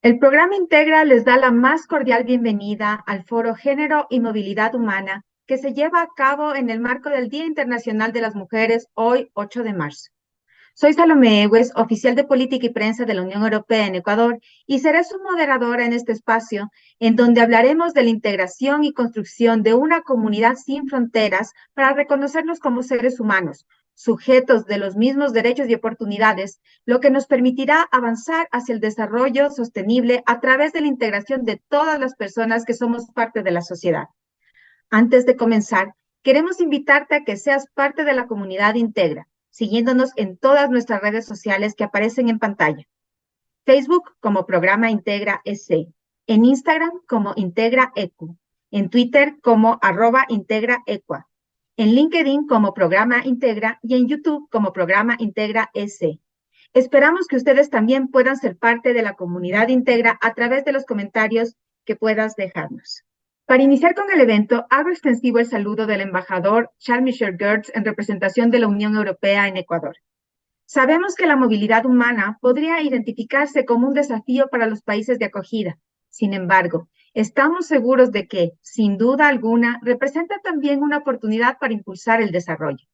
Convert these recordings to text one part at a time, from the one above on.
El programa Integra les da la más cordial bienvenida al Foro Género y Movilidad Humana que se lleva a cabo en el marco del Día Internacional de las Mujeres, hoy 8 de marzo. Soy Salomé Egues, oficial de Política y Prensa de la Unión Europea en Ecuador, y seré su moderadora en este espacio, en donde hablaremos de la integración y construcción de una comunidad sin fronteras para reconocernos como seres humanos, sujetos de los mismos derechos y oportunidades, lo que nos permitirá avanzar hacia el desarrollo sostenible a través de la integración de todas las personas que somos parte de la sociedad. Antes de comenzar, queremos invitarte a que seas parte de la comunidad Integra, siguiéndonos en todas nuestras redes sociales que aparecen en pantalla. Facebook como Programa Integra EC, en Instagram como Integra ECU, en Twitter como @Integra ECUA, en LinkedIn como Programa Integra y en YouTube como Programa Integra EC. Esperamos que ustedes también puedan ser parte de la comunidad Integra a través de los comentarios que puedas dejarnos. Para iniciar con el evento, hago extensivo el saludo del embajador Charles-Michel Gertz en representación de la Unión Europea en Ecuador. Sabemos que la movilidad humana podría identificarse como un desafío para los países de acogida. Sin embargo, estamos seguros de que, sin duda alguna, representa también una oportunidad para impulsar el desarrollo.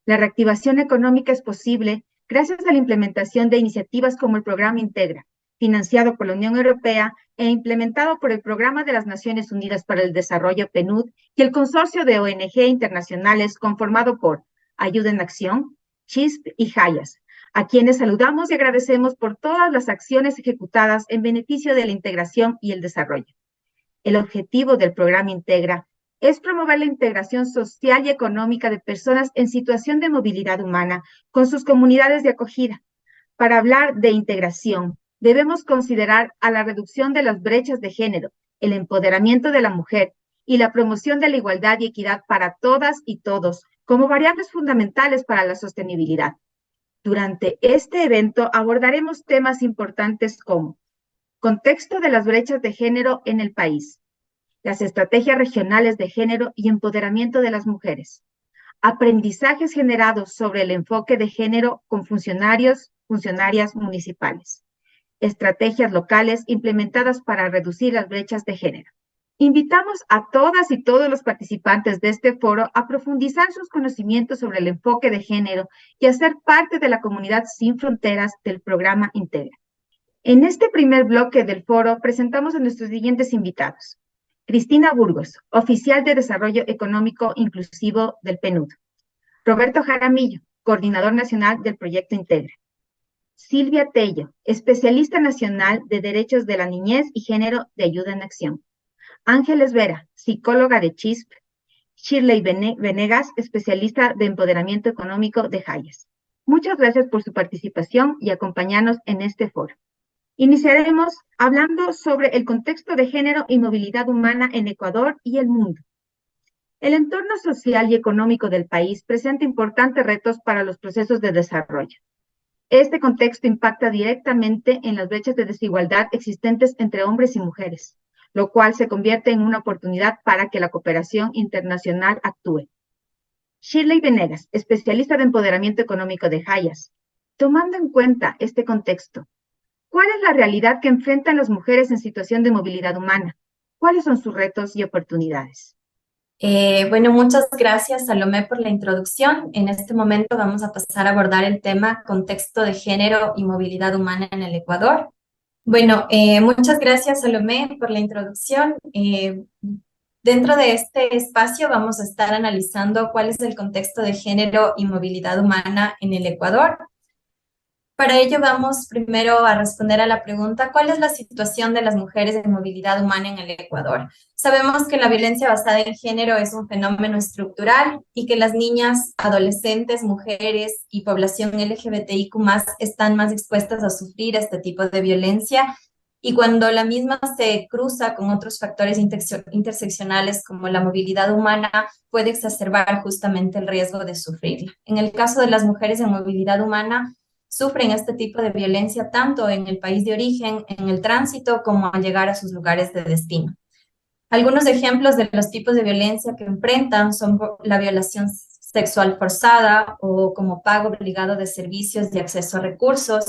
La reactivación económica es posible gracias a la implementación de iniciativas como el Programa Integra, financiado por la Unión Europea e implementado por el Programa de las Naciones Unidas para el Desarrollo PNUD y el consorcio de ONG internacionales conformado por Ayuda en Acción, CHISP y Hayas, a quienes saludamos y agradecemos por todas las acciones ejecutadas en beneficio de la integración y el desarrollo. El objetivo del programa Integra es promover la integración social y económica de personas en situación de movilidad humana con sus comunidades de acogida. Para hablar de integración, debemos considerar a la reducción de las brechas de género, el empoderamiento de la mujer y la promoción de la igualdad y equidad para todas y todos como variables fundamentales para la sostenibilidad. Durante este evento abordaremos temas importantes como contexto de las brechas de género en el país, las estrategias regionales de género y empoderamiento de las mujeres, aprendizajes generados sobre el enfoque de género con funcionarias municipales, estrategias locales implementadas para reducir las brechas de género. Invitamos a todas y todos los participantes de este foro a profundizar sus conocimientos sobre el enfoque de género y a ser parte de la comunidad sin fronteras del programa Integra. En este primer bloque del foro presentamos a nuestros siguientes invitados. Cristina Burgos, oficial de Desarrollo Económico Inclusivo del PNUD. Roberto Jaramillo, coordinador nacional del Proyecto Integra. Silvia Tello, especialista nacional de Derechos de la Niñez y Género de Ayuda en Acción. Ángeles Vera, psicóloga de CHISP. Shirley Venegas, especialista de Empoderamiento Económico de Hayas. Muchas gracias por su participación y acompañarnos en este foro. Iniciaremos hablando sobre el contexto de género y movilidad humana en Ecuador y el mundo. El entorno social y económico del país presenta importantes retos para los procesos de desarrollo. Este contexto impacta directamente en las brechas de desigualdad existentes entre hombres y mujeres, lo cual se convierte en una oportunidad para que la cooperación internacional actúe. Shirley Venegas, especialista de empoderamiento económico de Hayas. Tomando en cuenta este contexto, ¿cuál es la realidad que enfrentan las mujeres en situación de movilidad humana? ¿Cuáles son sus retos y oportunidades? Bueno, muchas gracias, Salomé, por la introducción. En este momento vamos a pasar a abordar el tema contexto de género y movilidad humana en el Ecuador. Bueno, muchas gracias, Salomé, por la introducción. Dentro de este espacio vamos a estar analizando cuál es el contexto de género y movilidad humana en el Ecuador. Para ello vamos primero a responder a la pregunta, ¿cuál es la situación de las mujeres en movilidad humana en el Ecuador? Sabemos que la violencia basada en género es un fenómeno estructural y que las niñas, adolescentes, mujeres y población LGBTIQ+ están más expuestas a sufrir este tipo de violencia, y cuando la misma se cruza con otros factores interseccionales como la movilidad humana, puede exacerbar justamente el riesgo de sufrirla. En el caso de las mujeres en movilidad humana, sufren este tipo de violencia tanto en el país de origen, en el tránsito, como al llegar a sus lugares de destino. Algunos ejemplos de los tipos de violencia que enfrentan son la violación sexual forzada o como pago obligado de servicios de acceso a recursos,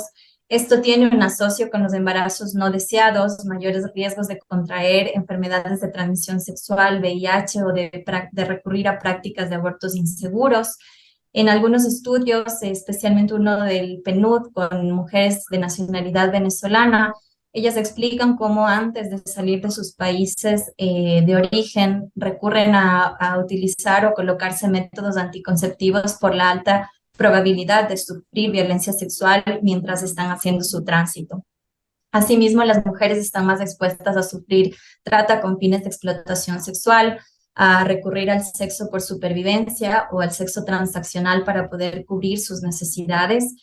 Esto tiene un asocio con los embarazos no deseados, mayores riesgos de contraer enfermedades de transmisión sexual, VIH o de recurrir a prácticas de abortos inseguros. En algunos estudios, especialmente uno del PNUD con mujeres de nacionalidad venezolana, ellas explican cómo antes de salir de sus países de origen recurren a utilizar o colocarse métodos anticonceptivos por la alta probabilidad de sufrir violencia sexual mientras están haciendo su tránsito. Asimismo, las mujeres están más expuestas a sufrir trata con fines de explotación sexual, a recurrir al sexo por supervivencia o al sexo transaccional para poder cubrir sus necesidades.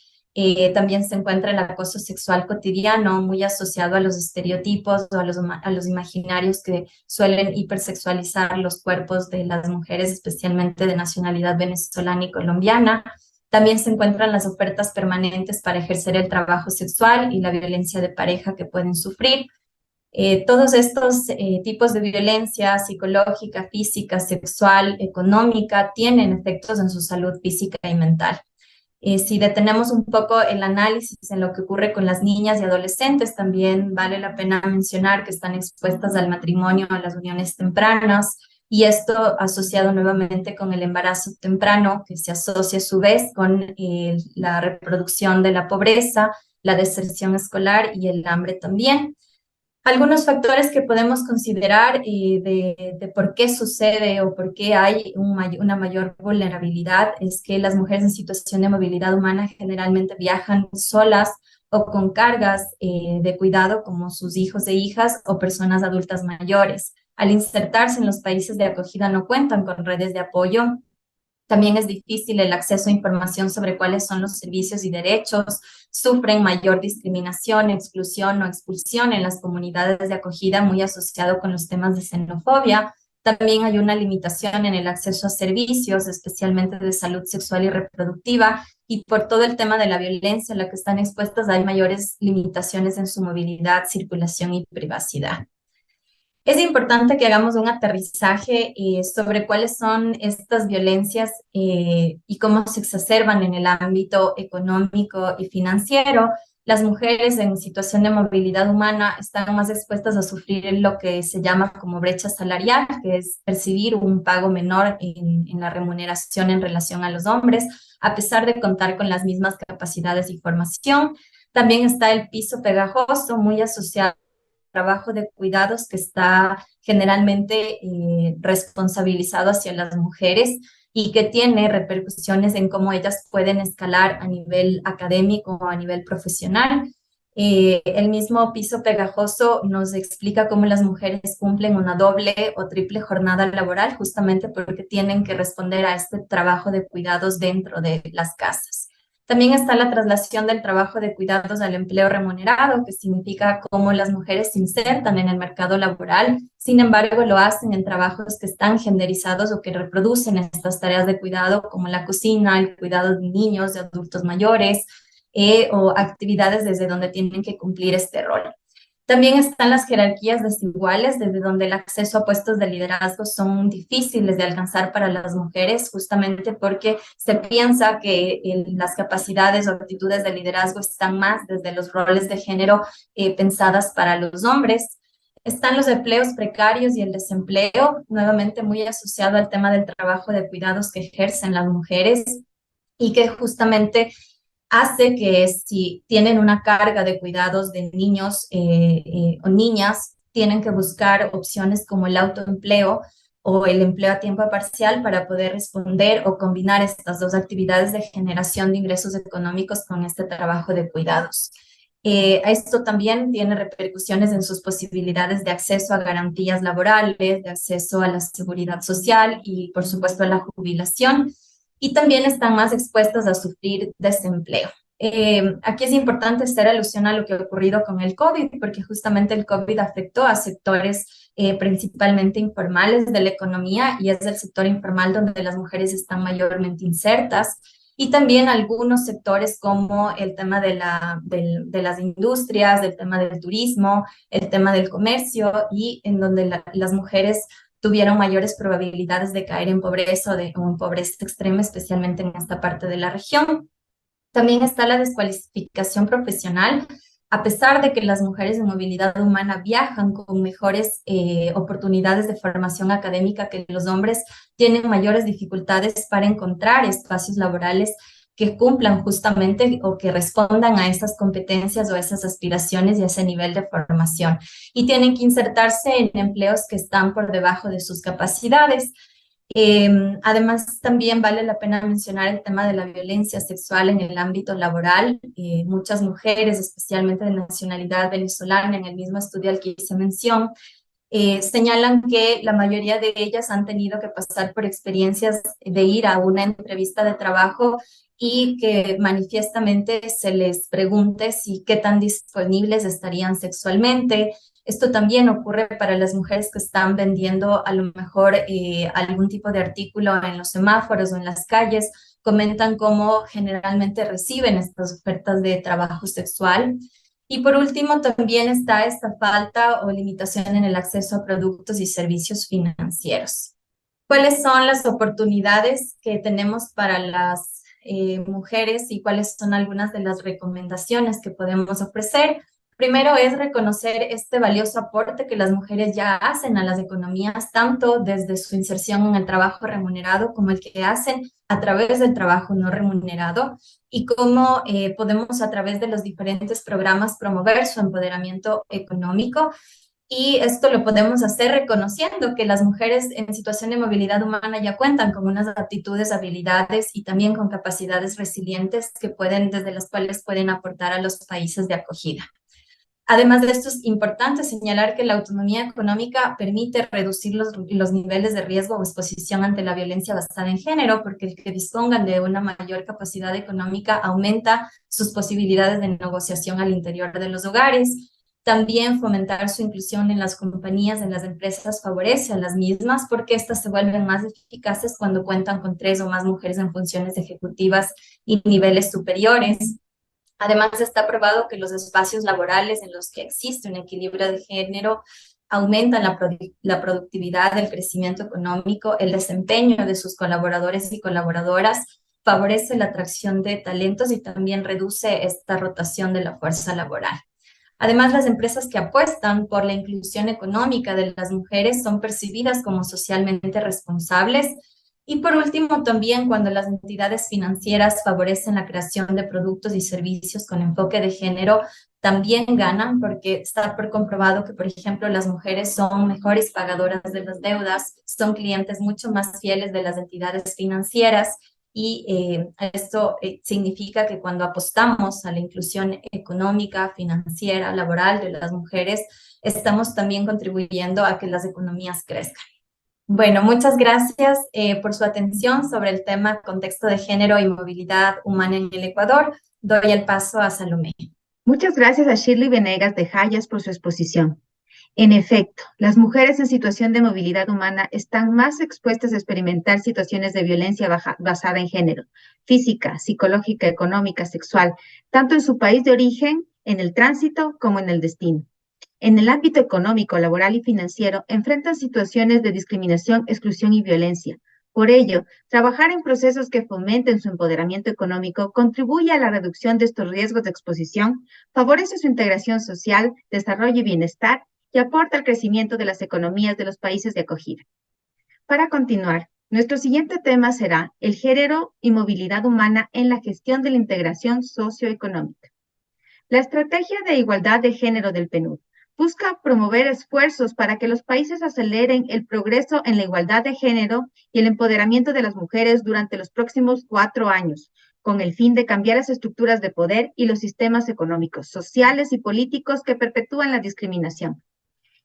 También se encuentra el acoso sexual cotidiano, muy asociado a los estereotipos o a los imaginarios que suelen hipersexualizar los cuerpos de las mujeres, especialmente de nacionalidad venezolana y colombiana. También se encuentran las ofertas permanentes para ejercer el trabajo sexual y la violencia de pareja que pueden sufrir. Todos estos tipos de violencia psicológica, física, sexual, económica, tienen efectos en su salud física y mental. Si detenemos un poco el análisis en lo que ocurre con las niñas y adolescentes, también vale la pena mencionar que están expuestas al matrimonio, a las uniones tempranas, y esto asociado nuevamente con el embarazo temprano, que se asocia a su vez con la reproducción de la pobreza, la deserción escolar y el hambre también. Algunos factores que podemos considerar de por qué sucede o por qué hay una mayor vulnerabilidad es que las mujeres en situación de movilidad humana generalmente viajan solas o con cargas de cuidado como sus hijos e hijas o personas adultas mayores. Al insertarse en los países de acogida no cuentan con redes de apoyo. También es difícil el acceso a información sobre cuáles son los servicios y derechos, sufren mayor discriminación, exclusión o expulsión en las comunidades de acogida, muy asociado con los temas de xenofobia. También hay una limitación en el acceso a servicios, especialmente de salud sexual y reproductiva, y por todo el tema de la violencia a la que están expuestas hay mayores limitaciones en su movilidad, circulación y privacidad. Es importante que hagamos un aterrizaje sobre cuáles son estas violencias y cómo se exacerban en el ámbito económico y financiero. Las mujeres en situación de movilidad humana están más expuestas a sufrir lo que se llama como brecha salarial, que es percibir un pago menor en la remuneración en relación a los hombres, a pesar de contar con las mismas capacidades y formación. También está el piso pegajoso, muy asociado trabajo de cuidados que está generalmente responsabilizado hacia las mujeres y que tiene repercusiones en cómo ellas pueden escalar a nivel académico o a nivel profesional. El mismo piso pegajoso nos explica cómo las mujeres cumplen una doble o triple jornada laboral justamente porque tienen que responder a este trabajo de cuidados dentro de las casas. También está la traslación del trabajo de cuidados al empleo remunerado, que significa cómo las mujeres se insertan en el mercado laboral, sin embargo lo hacen en trabajos que están genderizados o que reproducen estas tareas de cuidado, como la cocina, el cuidado de niños, de adultos mayores, o actividades desde donde tienen que cumplir este rol. También están las jerarquías desiguales, desde donde el acceso a puestos de liderazgo son difíciles de alcanzar para las mujeres, justamente porque se piensa que las capacidades o actitudes de liderazgo están más desde los roles de género pensadas para los hombres. Están los empleos precarios y el desempleo, nuevamente muy asociado al tema del trabajo de cuidados que ejercen las mujeres y que justamente hace que si tienen una carga de cuidados de niños o niñas, tienen que buscar opciones como el autoempleo o el empleo a tiempo parcial para poder responder o combinar estas dos actividades de generación de ingresos económicos con este trabajo de cuidados. Esto también tiene repercusiones en sus posibilidades de acceso a garantías laborales, de acceso a la seguridad social y, por supuesto, a la jubilación, y también están más expuestas a sufrir desempleo. Aquí es importante hacer alusión a lo que ha ocurrido con el COVID, porque justamente el COVID afectó a sectores principalmente informales de la economía y es el sector informal donde las mujeres están mayormente insertas y también algunos sectores como el tema de las industrias, del tema del turismo, el tema del comercio y en donde las mujeres tuvieron mayores probabilidades de caer en pobreza o en pobreza extrema, especialmente en esta parte de la región. También está la descualificación profesional. A pesar de que las mujeres en movilidad humana viajan con mejores oportunidades de formación académica que los hombres, tienen mayores dificultades para encontrar espacios laborales que cumplan justamente o que respondan a esas competencias o a esas aspiraciones y a ese nivel de formación. Y tienen que insertarse en empleos que están por debajo de sus capacidades. Además, también vale la pena mencionar el tema de la violencia sexual en el ámbito laboral. Muchas mujeres, especialmente de nacionalidad venezolana, en el mismo estudio al que hice mención, señalan que la mayoría de ellas han tenido que pasar por experiencias de ir a una entrevista de trabajo y que manifiestamente se les pregunte si qué tan disponibles estarían sexualmente. Esto también ocurre para las mujeres que están vendiendo a lo mejor algún tipo de artículo en los semáforos o en las calles. Comentan cómo generalmente reciben estas ofertas de trabajo sexual. Y por último, también está esta falta o limitación en el acceso a productos y servicios financieros. ¿Cuáles son las oportunidades que tenemos para las mujeres y cuáles son algunas de las recomendaciones que podemos ofrecer? Primero es reconocer este valioso aporte que las mujeres ya hacen a las economías, tanto desde su inserción en el trabajo remunerado como el que hacen a través del trabajo no remunerado y cómo podemos a través de los diferentes programas promover su empoderamiento económico. Y esto lo podemos hacer reconociendo que las mujeres en situación de movilidad humana ya cuentan con unas aptitudes, habilidades y también con capacidades resilientes que pueden, desde las cuales pueden aportar a los países de acogida. Además de esto, es importante señalar que la autonomía económica permite reducir los niveles de riesgo o exposición ante la violencia basada en género, porque el que dispongan de una mayor capacidad económica aumenta sus posibilidades de negociación al interior de los hogares. También fomentar su inclusión en las compañías, en las empresas, favorece a las mismas porque éstas se vuelven más eficaces cuando cuentan con 3 o más mujeres en funciones ejecutivas y niveles superiores. Además, está probado que los espacios laborales en los que existe un equilibrio de género aumentan la productividad, el crecimiento económico, el desempeño de sus colaboradores y colaboradoras, favorece la atracción de talentos y también reduce esta rotación de la fuerza laboral. Además, las empresas que apuestan por la inclusión económica de las mujeres son percibidas como socialmente responsables. Y por último, también cuando las entidades financieras favorecen la creación de productos y servicios con enfoque de género, también ganan porque está por comprobado que, por ejemplo, las mujeres son mejores pagadoras de las deudas, son clientes mucho más fieles de las entidades financieras y esto significa que cuando apostamos a la inclusión económica, financiera, laboral de las mujeres, estamos también contribuyendo a que las economías crezcan. Bueno, muchas gracias por su atención sobre el tema contexto de género y movilidad humana en el Ecuador. Doy el paso a Salomé. Muchas gracias a Shirley Venegas de Hayas por su exposición. En efecto, las mujeres en situación de movilidad humana están más expuestas a experimentar situaciones de violencia basada en género, física, psicológica, económica, sexual, tanto en su país de origen, en el tránsito, como en el destino. En el ámbito económico, laboral y financiero, enfrentan situaciones de discriminación, exclusión y violencia. Por ello, trabajar en procesos que fomenten su empoderamiento económico contribuye a la reducción de estos riesgos de exposición, favorece su integración social, desarrollo y bienestar y aporta al crecimiento de las economías de los países de acogida. Para continuar, nuestro siguiente tema será el género y movilidad humana en la gestión de la integración socioeconómica. La Estrategia de Igualdad de Género del PNUD busca promover esfuerzos para que los países aceleren el progreso en la igualdad de género y el empoderamiento de las mujeres durante los próximos 4 años, con el fin de cambiar las estructuras de poder y los sistemas económicos, sociales y políticos que perpetúan la discriminación.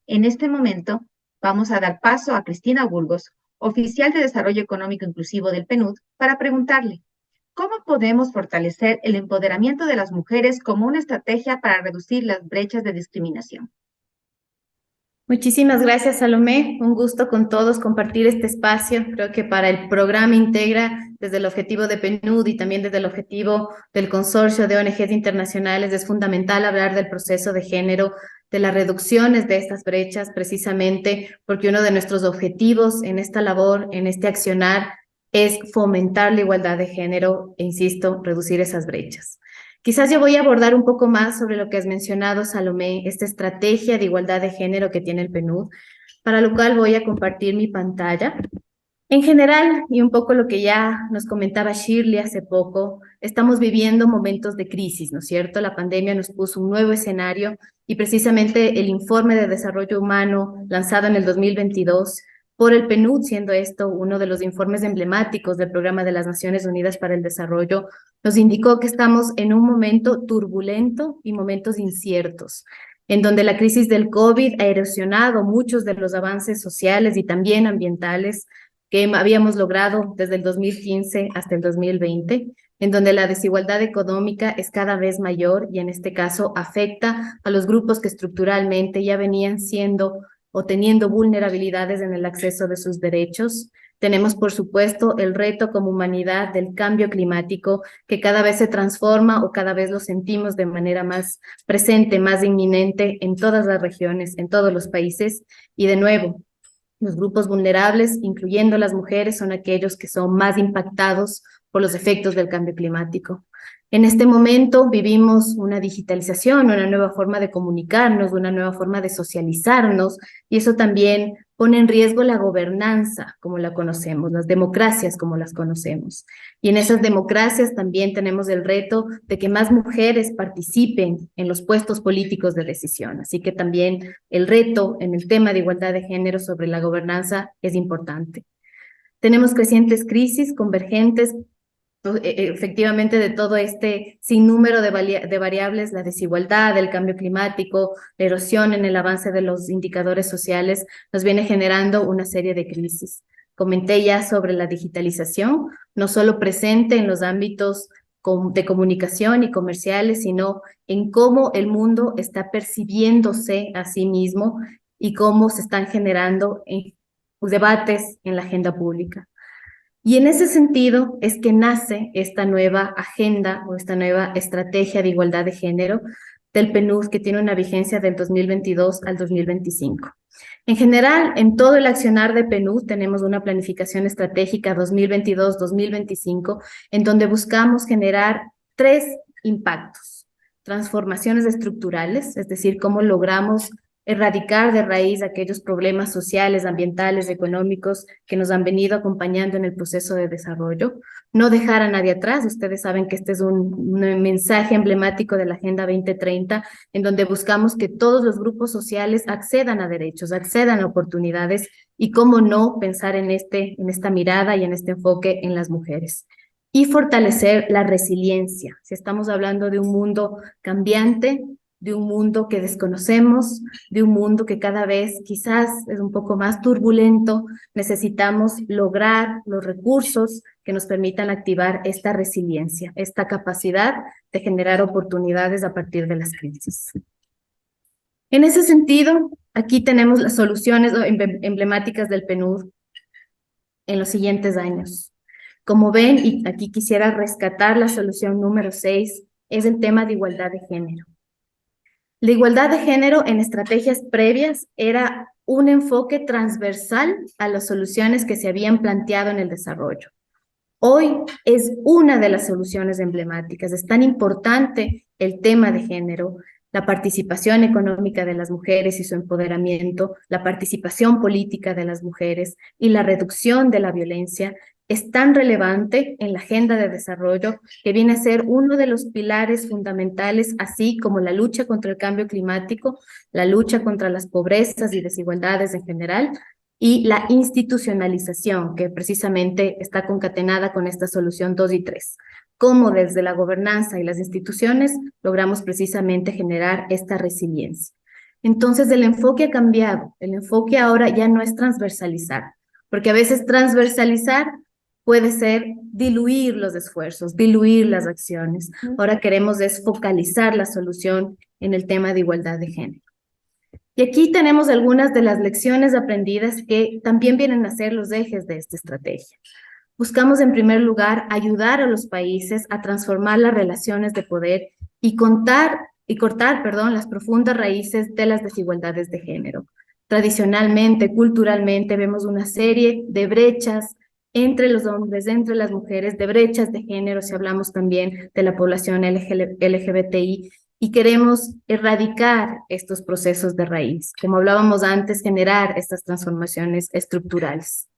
En este momento, vamos a dar paso a Cristina Burgos, oficial de Desarrollo Económico Inclusivo del PNUD, para preguntarle, ¿cómo podemos fortalecer el empoderamiento de las mujeres como una estrategia para reducir las brechas de discriminación? Muchísimas gracias, Salomé. Un gusto con todos compartir este espacio. Creo que para el programa Integra, desde el objetivo de PNUD y también desde el objetivo del Consorcio de ONGs internacionales, es fundamental hablar del proceso de género, de las reducciones de estas brechas, precisamente porque uno de nuestros objetivos en esta labor, en este accionar, es fomentar la igualdad de género e, insisto, reducir esas brechas. Quizás yo voy a abordar un poco más sobre lo que has mencionado, Salomé, esta estrategia de igualdad de género que tiene el PNUD, para lo cual voy a compartir mi pantalla. En general, y un poco lo que ya nos comentaba Shirley hace poco, estamos viviendo momentos de crisis, ¿no es cierto? La pandemia nos puso un nuevo escenario y precisamente el informe de desarrollo humano lanzado en el 2022 por el PNUD, siendo esto uno de los informes emblemáticos del Programa de las Naciones Unidas para el Desarrollo, nos indicó que estamos en un momento turbulento y momentos inciertos, en donde la crisis del COVID ha erosionado muchos de los avances sociales y también ambientales que habíamos logrado desde el 2015 hasta el 2020, en donde la desigualdad económica es cada vez mayor y en este caso afecta a los grupos que estructuralmente ya venían siendo o teniendo vulnerabilidades en el acceso de sus derechos. Tenemos, por supuesto, el reto como humanidad del cambio climático que cada vez se transforma o cada vez lo sentimos de manera más presente, más inminente en todas las regiones, en todos los países. Y de nuevo, los grupos vulnerables, incluyendo las mujeres, son aquellos que son más impactados por los efectos del cambio climático. En este momento vivimos una digitalización, una nueva forma de comunicarnos, una nueva forma de socializarnos, y eso también pone en riesgo la gobernanza como la conocemos, las democracias como las conocemos. Y en esas democracias también tenemos el reto de que más mujeres participen en los puestos políticos de decisión. Así que también el reto en el tema de igualdad de género sobre la gobernanza es importante. Tenemos crecientes crisis convergentes efectivamente de todo este sinnúmero de variables, la desigualdad, el cambio climático, la erosión en el avance de los indicadores sociales, nos viene generando una serie de crisis. Comenté ya sobre la digitalización, no solo presente en los ámbitos de comunicación y comerciales, sino en cómo el mundo está percibiéndose a sí mismo y cómo se están generando debates en la agenda pública. Y en ese sentido es que nace esta nueva agenda o esta nueva estrategia de igualdad de género del PNUD que tiene una vigencia del 2022 al 2025. En general, en todo el accionar de PNUD tenemos una planificación estratégica 2022-2025 en donde buscamos generar 3 impactos. Transformaciones estructurales, es decir, cómo logramos erradicar de raíz aquellos problemas sociales, ambientales, económicos que nos han venido acompañando en el proceso de desarrollo. No dejar a nadie atrás. Ustedes saben que este es un mensaje emblemático de la Agenda 2030, en donde buscamos que todos los grupos sociales accedan a derechos, accedan a oportunidades y cómo no pensar en esta mirada y en este enfoque en las mujeres. Y fortalecer la resiliencia. Si estamos hablando de un mundo cambiante, de un mundo que desconocemos, de un mundo que cada vez quizás es un poco más turbulento, necesitamos lograr los recursos que nos permitan activar esta resiliencia, esta capacidad de generar oportunidades a partir de las crisis. En ese sentido, aquí tenemos las soluciones emblemáticas del PNUD en los siguientes años. Como ven, y aquí quisiera rescatar la solución número 6, es el tema de igualdad de género. La igualdad de género en estrategias previas era un enfoque transversal a las soluciones que se habían planteado en el desarrollo. Hoy es una de las soluciones emblemáticas. Es tan importante el tema de género, la participación económica de las mujeres y su empoderamiento, la participación política de las mujeres y la reducción de la violencia, es tan relevante en la agenda de desarrollo que viene a ser uno de los pilares fundamentales, así como la lucha contra el cambio climático, la lucha contra las pobrezas y desigualdades en general, y la institucionalización, que precisamente está concatenada con esta solución 2 y 3. Cómo desde la gobernanza y las instituciones logramos precisamente generar esta resiliencia. Entonces el enfoque ha cambiado, el enfoque ahora ya no es transversalizar, porque a veces transversalizar puede ser diluir los esfuerzos, diluir las acciones. Ahora queremos focalizar la solución en el tema de igualdad de género. Y aquí tenemos algunas de las lecciones aprendidas que también vienen a ser los ejes de esta estrategia. Buscamos, en primer lugar, ayudar a los países a transformar las relaciones de poder y cortar, las profundas raíces de las desigualdades de género. Tradicionalmente, culturalmente, vemos una serie de brechas entre los hombres, entre las mujeres, de brechas de género, si hablamos también de la población LGBTI, y queremos erradicar estos procesos de raíz. Como hablábamos antes, generar estas transformaciones estructurales.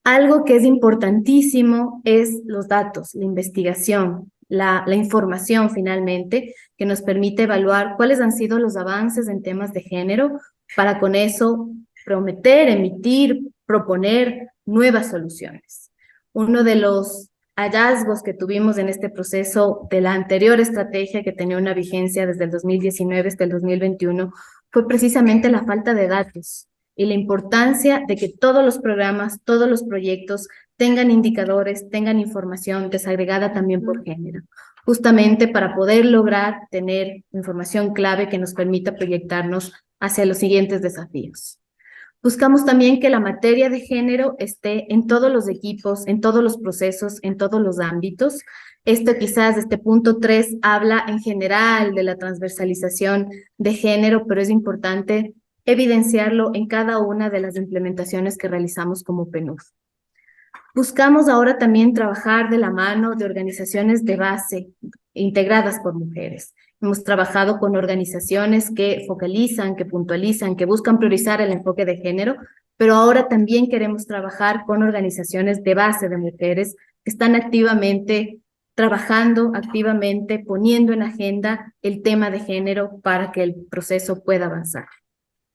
Algo que es importantísimo es los datos, la investigación, la información finalmente, que nos permite evaluar cuáles han sido los avances en temas de género, para con eso prometer, emitir, proponer nuevas soluciones. Uno de los hallazgos que tuvimos en este proceso de la anterior estrategia, que tenía una vigencia desde el 2019 hasta el 2021, fue precisamente la falta de datos y la importancia de que todos los programas, todos los proyectos tengan indicadores, tengan información desagregada también por género, justamente para poder lograr tener información clave que nos permita proyectarnos hacia los siguientes desafíos. Buscamos también que la materia de género esté en todos los equipos, en todos los procesos, en todos los ámbitos. Este punto 3 habla en general de la transversalización de género, pero es importante evidenciarlo en cada una de las implementaciones que realizamos como PNUD. Buscamos ahora también trabajar de la mano de organizaciones de base integradas por mujeres. Hemos trabajado con organizaciones que focalizan, que puntualizan, que buscan priorizar el enfoque de género, pero ahora también queremos trabajar con organizaciones de base de mujeres que están activamente trabajando, activamente poniendo en agenda el tema de género para que el proceso pueda avanzar.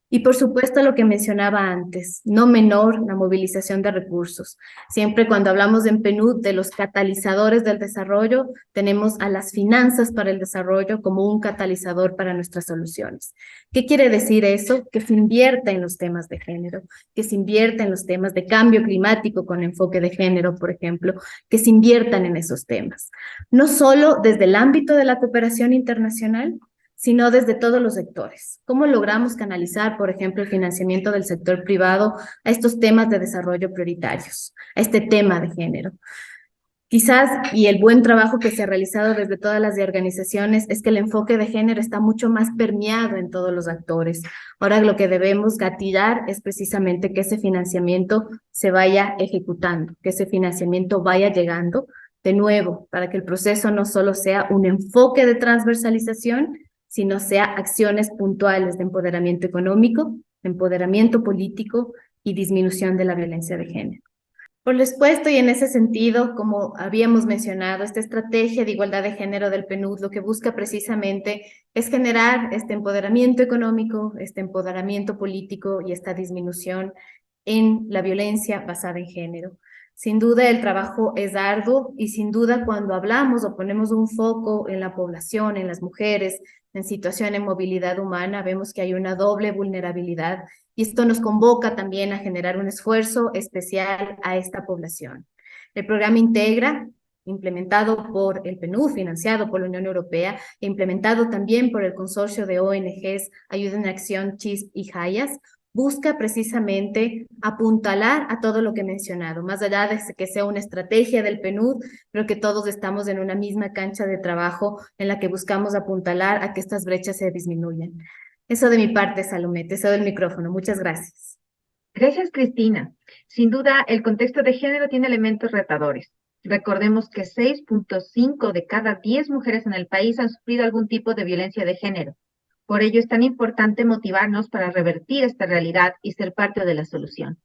Y por supuesto lo que mencionaba antes, no menor la movilización de recursos. Siempre cuando hablamos en PNUD de los catalizadores del desarrollo, tenemos a las finanzas para el desarrollo como un catalizador para nuestras soluciones. ¿Qué quiere decir eso? Que se invierta en los temas de género, que se invierta en los temas de cambio climático con enfoque de género, por ejemplo, que se inviertan en esos temas. No solo desde el ámbito de la cooperación internacional, sino desde todos los sectores. ¿Cómo logramos canalizar, por ejemplo, el financiamiento del sector privado a estos temas de desarrollo prioritarios, a este tema de género? Quizás, y el buen trabajo que se ha realizado desde todas las organizaciones, es que el enfoque de género está mucho más permeado en todos los actores. Ahora lo que debemos gatillar es precisamente que ese financiamiento se vaya ejecutando, que ese financiamiento vaya llegando de nuevo, para que el proceso no solo sea un enfoque de transversalización, sino sea acciones puntuales de empoderamiento económico, empoderamiento político y disminución de la violencia de género. Por lo expuesto y en ese sentido, como habíamos mencionado, esta estrategia de igualdad de género del PNUD lo que busca precisamente es generar este empoderamiento económico, este empoderamiento político y esta disminución en la violencia basada en género. Sin duda el trabajo es arduo y sin duda cuando hablamos o ponemos un foco en la población, en las mujeres, en situación de movilidad humana, vemos que hay una doble vulnerabilidad y esto nos convoca también a generar un esfuerzo especial a esta población. El programa Integra, implementado por el PNUD, financiado por la Unión Europea, e implementado también por el consorcio de ONGs Ayuda en Acción, CHISP y Hayas, busca precisamente apuntalar a todo lo que he mencionado, más allá de que sea una estrategia del PNUD, creo que todos estamos en una misma cancha de trabajo en la que buscamos apuntalar a que estas brechas se disminuyan. Eso de mi parte, Salomé, te cedo el micrófono. Muchas gracias. Gracias, Cristina. Sin duda, el contexto de género tiene elementos retadores. Recordemos que 6.5 de cada 10 mujeres en el país han sufrido algún tipo de violencia de género. Por ello es tan importante motivarnos para revertir esta realidad y ser parte de la solución.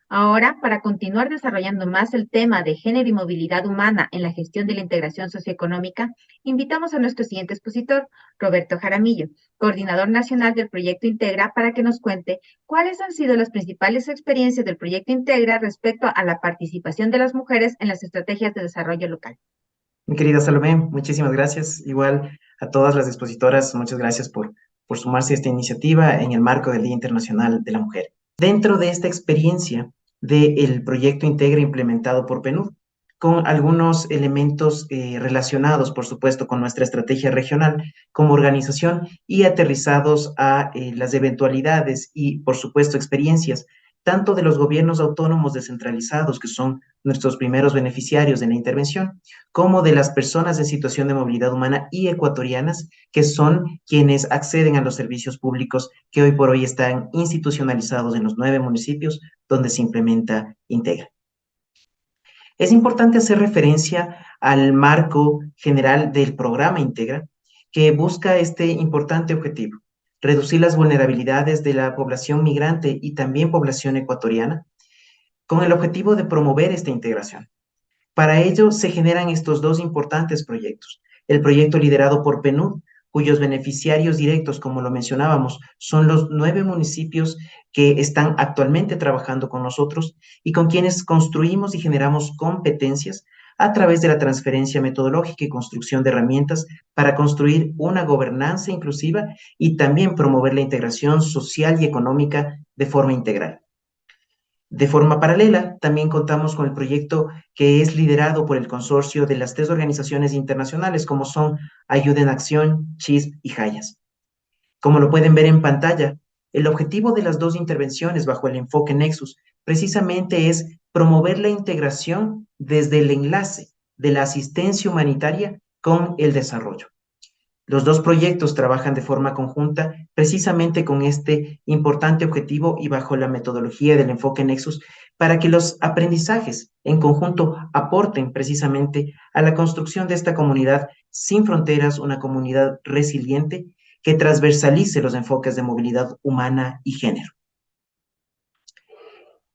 Ahora, para continuar desarrollando más el tema de género y movilidad humana en la gestión de la integración socioeconómica, invitamos a nuestro siguiente expositor, Roberto Jaramillo, coordinador nacional del Proyecto Integra, para que nos cuente cuáles han sido las principales experiencias del Proyecto Integra respecto a la participación de las mujeres en las estrategias de desarrollo local. Mi querida Salomé, muchísimas gracias. Igual a todas las expositoras, muchas gracias por sumarse a esta iniciativa en el marco del Día Internacional de la Mujer. Dentro de esta experiencia del proyecto Integra implementado por PNUD, con algunos elementos relacionados, por supuesto, con nuestra estrategia regional como organización y aterrizados a las eventualidades y, por supuesto, experiencias tanto de los gobiernos autónomos descentralizados, que son nuestros primeros beneficiarios de la intervención, como de las personas en situación de movilidad humana y ecuatorianas, que son quienes acceden a los servicios públicos que hoy por hoy están institucionalizados en los 9 municipios donde se implementa Integra. Es importante hacer referencia al marco general del programa Integra, que busca este importante objetivo: reducir las vulnerabilidades de la población migrante y también población ecuatoriana, con el objetivo de promover esta integración. Para ello se generan estos dos importantes proyectos. El proyecto liderado por PNUD, cuyos beneficiarios directos, como lo mencionábamos, son los 9 municipios que están actualmente trabajando con nosotros y con quienes construimos y generamos competencias a través de la transferencia metodológica y construcción de herramientas para construir una gobernanza inclusiva y también promover la integración social y económica de forma integral. De forma paralela, también contamos con el proyecto que es liderado por el consorcio de las 3 organizaciones internacionales, como son Ayuda en Acción, CHISP y Hayas. Como lo pueden ver en pantalla, el objetivo de las 2 intervenciones bajo el enfoque Nexus precisamente es promover la integración desde el enlace de la asistencia humanitaria con el desarrollo. Los 2 proyectos trabajan de forma conjunta precisamente con este importante objetivo y bajo la metodología del enfoque Nexus para que los aprendizajes en conjunto aporten precisamente a la construcción de esta comunidad sin fronteras, una comunidad resiliente que transversalice los enfoques de movilidad humana y género.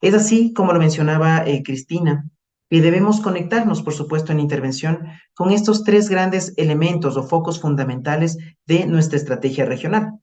Es así, como lo mencionaba Cristina, y debemos conectarnos, por supuesto, en intervención con estos 3 grandes elementos o focos fundamentales de nuestra estrategia regional,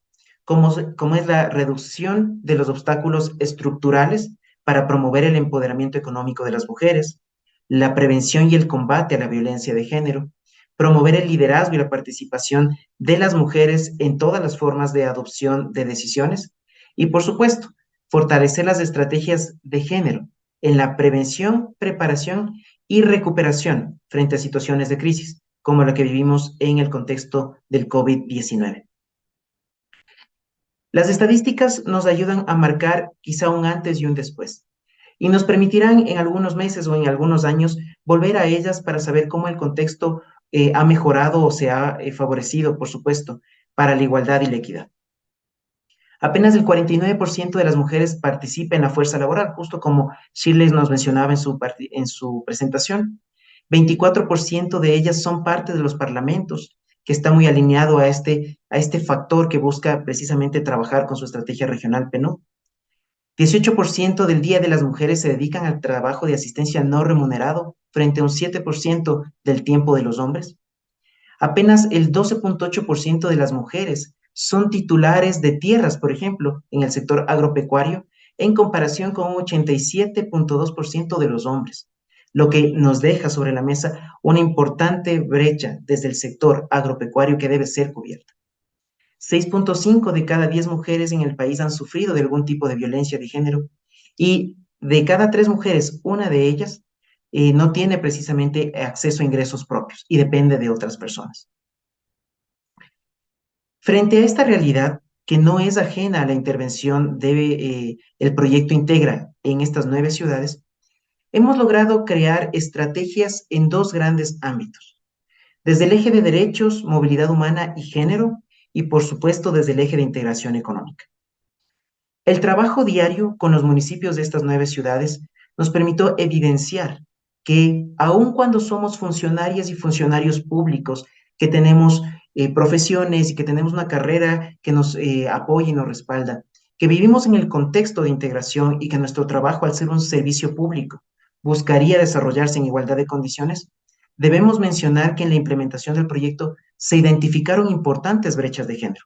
como es la reducción de los obstáculos estructurales para promover el empoderamiento económico de las mujeres, la prevención y el combate a la violencia de género, promover el liderazgo y la participación de las mujeres en todas las formas de adopción de decisiones y, por supuesto, fortalecer las estrategias de género en la prevención, preparación y recuperación frente a situaciones de crisis, como la que vivimos en el contexto del COVID-19. Las estadísticas nos ayudan a marcar quizá un antes y un después, y nos permitirán en algunos meses o en algunos años volver a ellas para saber cómo el contexto ha mejorado o se ha favorecido, por supuesto, para la igualdad y la equidad. Apenas el 49% de las mujeres participa en la fuerza laboral, justo como Shirley nos mencionaba en su presentación. 24% de ellas son parte de los parlamentos, que está muy alineado a este factor que busca precisamente trabajar con su estrategia regional PNUD. 18% del Día de las Mujeres se dedican al trabajo de asistencia no remunerado, frente a un 7% del tiempo de los hombres. Apenas el 12.8% de las mujeres son titulares de tierras, por ejemplo, en el sector agropecuario, en comparación con un 87.2% de los hombres, lo que nos deja sobre la mesa una importante brecha desde el sector agropecuario que debe ser cubierta. 6.5 de cada 10 mujeres en el país han sufrido de algún tipo de violencia de género y de cada 3 mujeres, una de ellas no tiene precisamente acceso a ingresos propios y depende de otras personas. Frente a esta realidad, que no es ajena a la intervención del proyecto Integra en estas 9 ciudades, hemos logrado crear estrategias en 2 grandes ámbitos. Desde el eje de derechos, movilidad humana y género, y por supuesto desde el eje de integración económica. El trabajo diario con los municipios de estas 9 ciudades nos permitió evidenciar que aun cuando somos funcionarias y funcionarios públicos, que tenemos profesiones y que tenemos una carrera que nos apoya y nos respalda, que vivimos en el contexto de integración y que nuestro trabajo, al ser un servicio público, buscaría desarrollarse en igualdad de condiciones, debemos mencionar que en la implementación del proyecto se identificaron importantes brechas de género.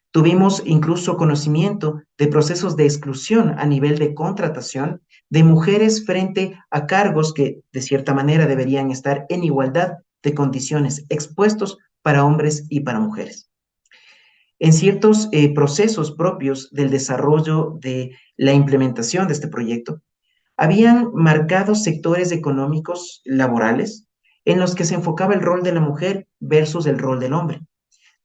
Tuvimos incluso conocimiento de procesos de exclusión a nivel de contratación de mujeres frente a cargos que de cierta manera deberían estar en igualdad de condiciones expuestos para hombres y para mujeres. En ciertos procesos propios del desarrollo de la implementación de este proyecto, habían marcados sectores económicos laborales en los que se enfocaba el rol de la mujer versus el rol del hombre,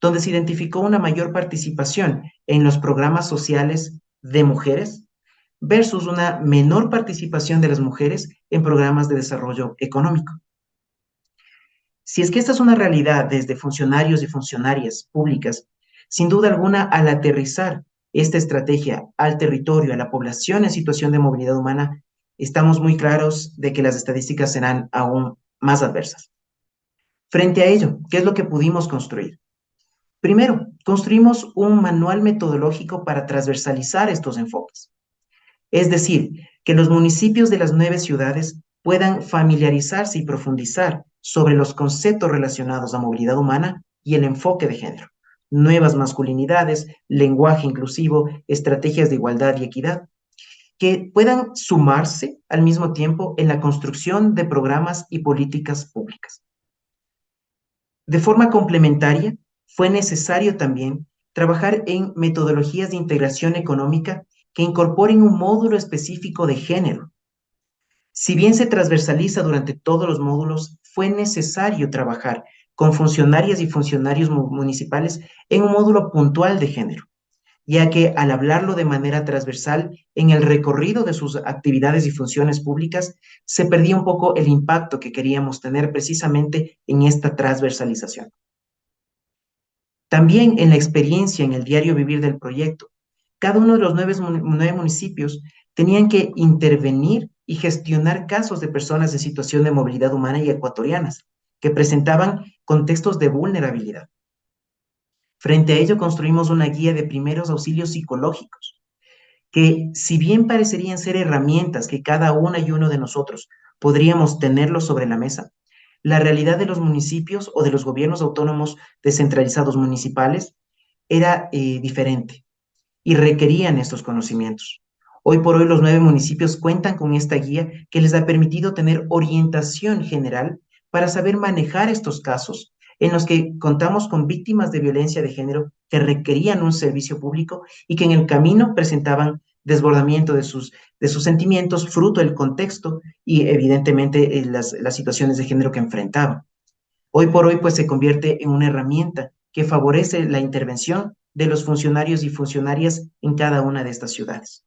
donde se identificó una mayor participación en los programas sociales de mujeres versus una menor participación de las mujeres en programas de desarrollo económico. Si es que esta es una realidad desde funcionarios y funcionarias públicas, sin duda alguna, al aterrizar esta estrategia al territorio, a la población en situación de movilidad humana, estamos muy claros de que las estadísticas serán aún más adversas. Frente a ello, ¿qué es lo que pudimos construir? Primero, construimos un manual metodológico para transversalizar estos enfoques. Es decir, que los municipios de las 9 ciudades puedan familiarizarse y profundizar sobre los conceptos relacionados a movilidad humana y el enfoque de género, nuevas masculinidades, lenguaje inclusivo, estrategias de igualdad y equidad, que puedan sumarse al mismo tiempo en la construcción de programas y políticas públicas. De forma complementaria, fue necesario también trabajar en metodologías de integración económica que incorporen un módulo específico de género. Si bien se transversaliza durante todos los módulos, fue necesario trabajar con funcionarias y funcionarios municipales en un módulo puntual de género, ya que al hablarlo de manera transversal en el recorrido de sus actividades y funciones públicas, se perdía un poco el impacto que queríamos tener precisamente en esta transversalización. También en la experiencia en el diario vivir del proyecto, cada uno de los 9 municipios tenían que intervenir y gestionar casos de personas en situación de movilidad humana y ecuatorianas, que presentaban contextos de vulnerabilidad. Frente a ello, construimos una guía de primeros auxilios psicológicos, que si bien parecerían ser herramientas que cada una y uno de nosotros podríamos tenerlo sobre la mesa, la realidad de los municipios o de los gobiernos autónomos descentralizados municipales era diferente y requerían estos conocimientos. Hoy por hoy los 9 municipios cuentan con esta guía que les ha permitido tener orientación general para saber manejar estos casos en los que contamos con víctimas de violencia de género que requerían un servicio público y que en el camino presentaban desbordamiento de sus sentimientos, fruto del contexto y evidentemente las situaciones de género que enfrentaban. Hoy por hoy pues se convierte en una herramienta que favorece la intervención de los funcionarios y funcionarias en cada una de estas ciudades.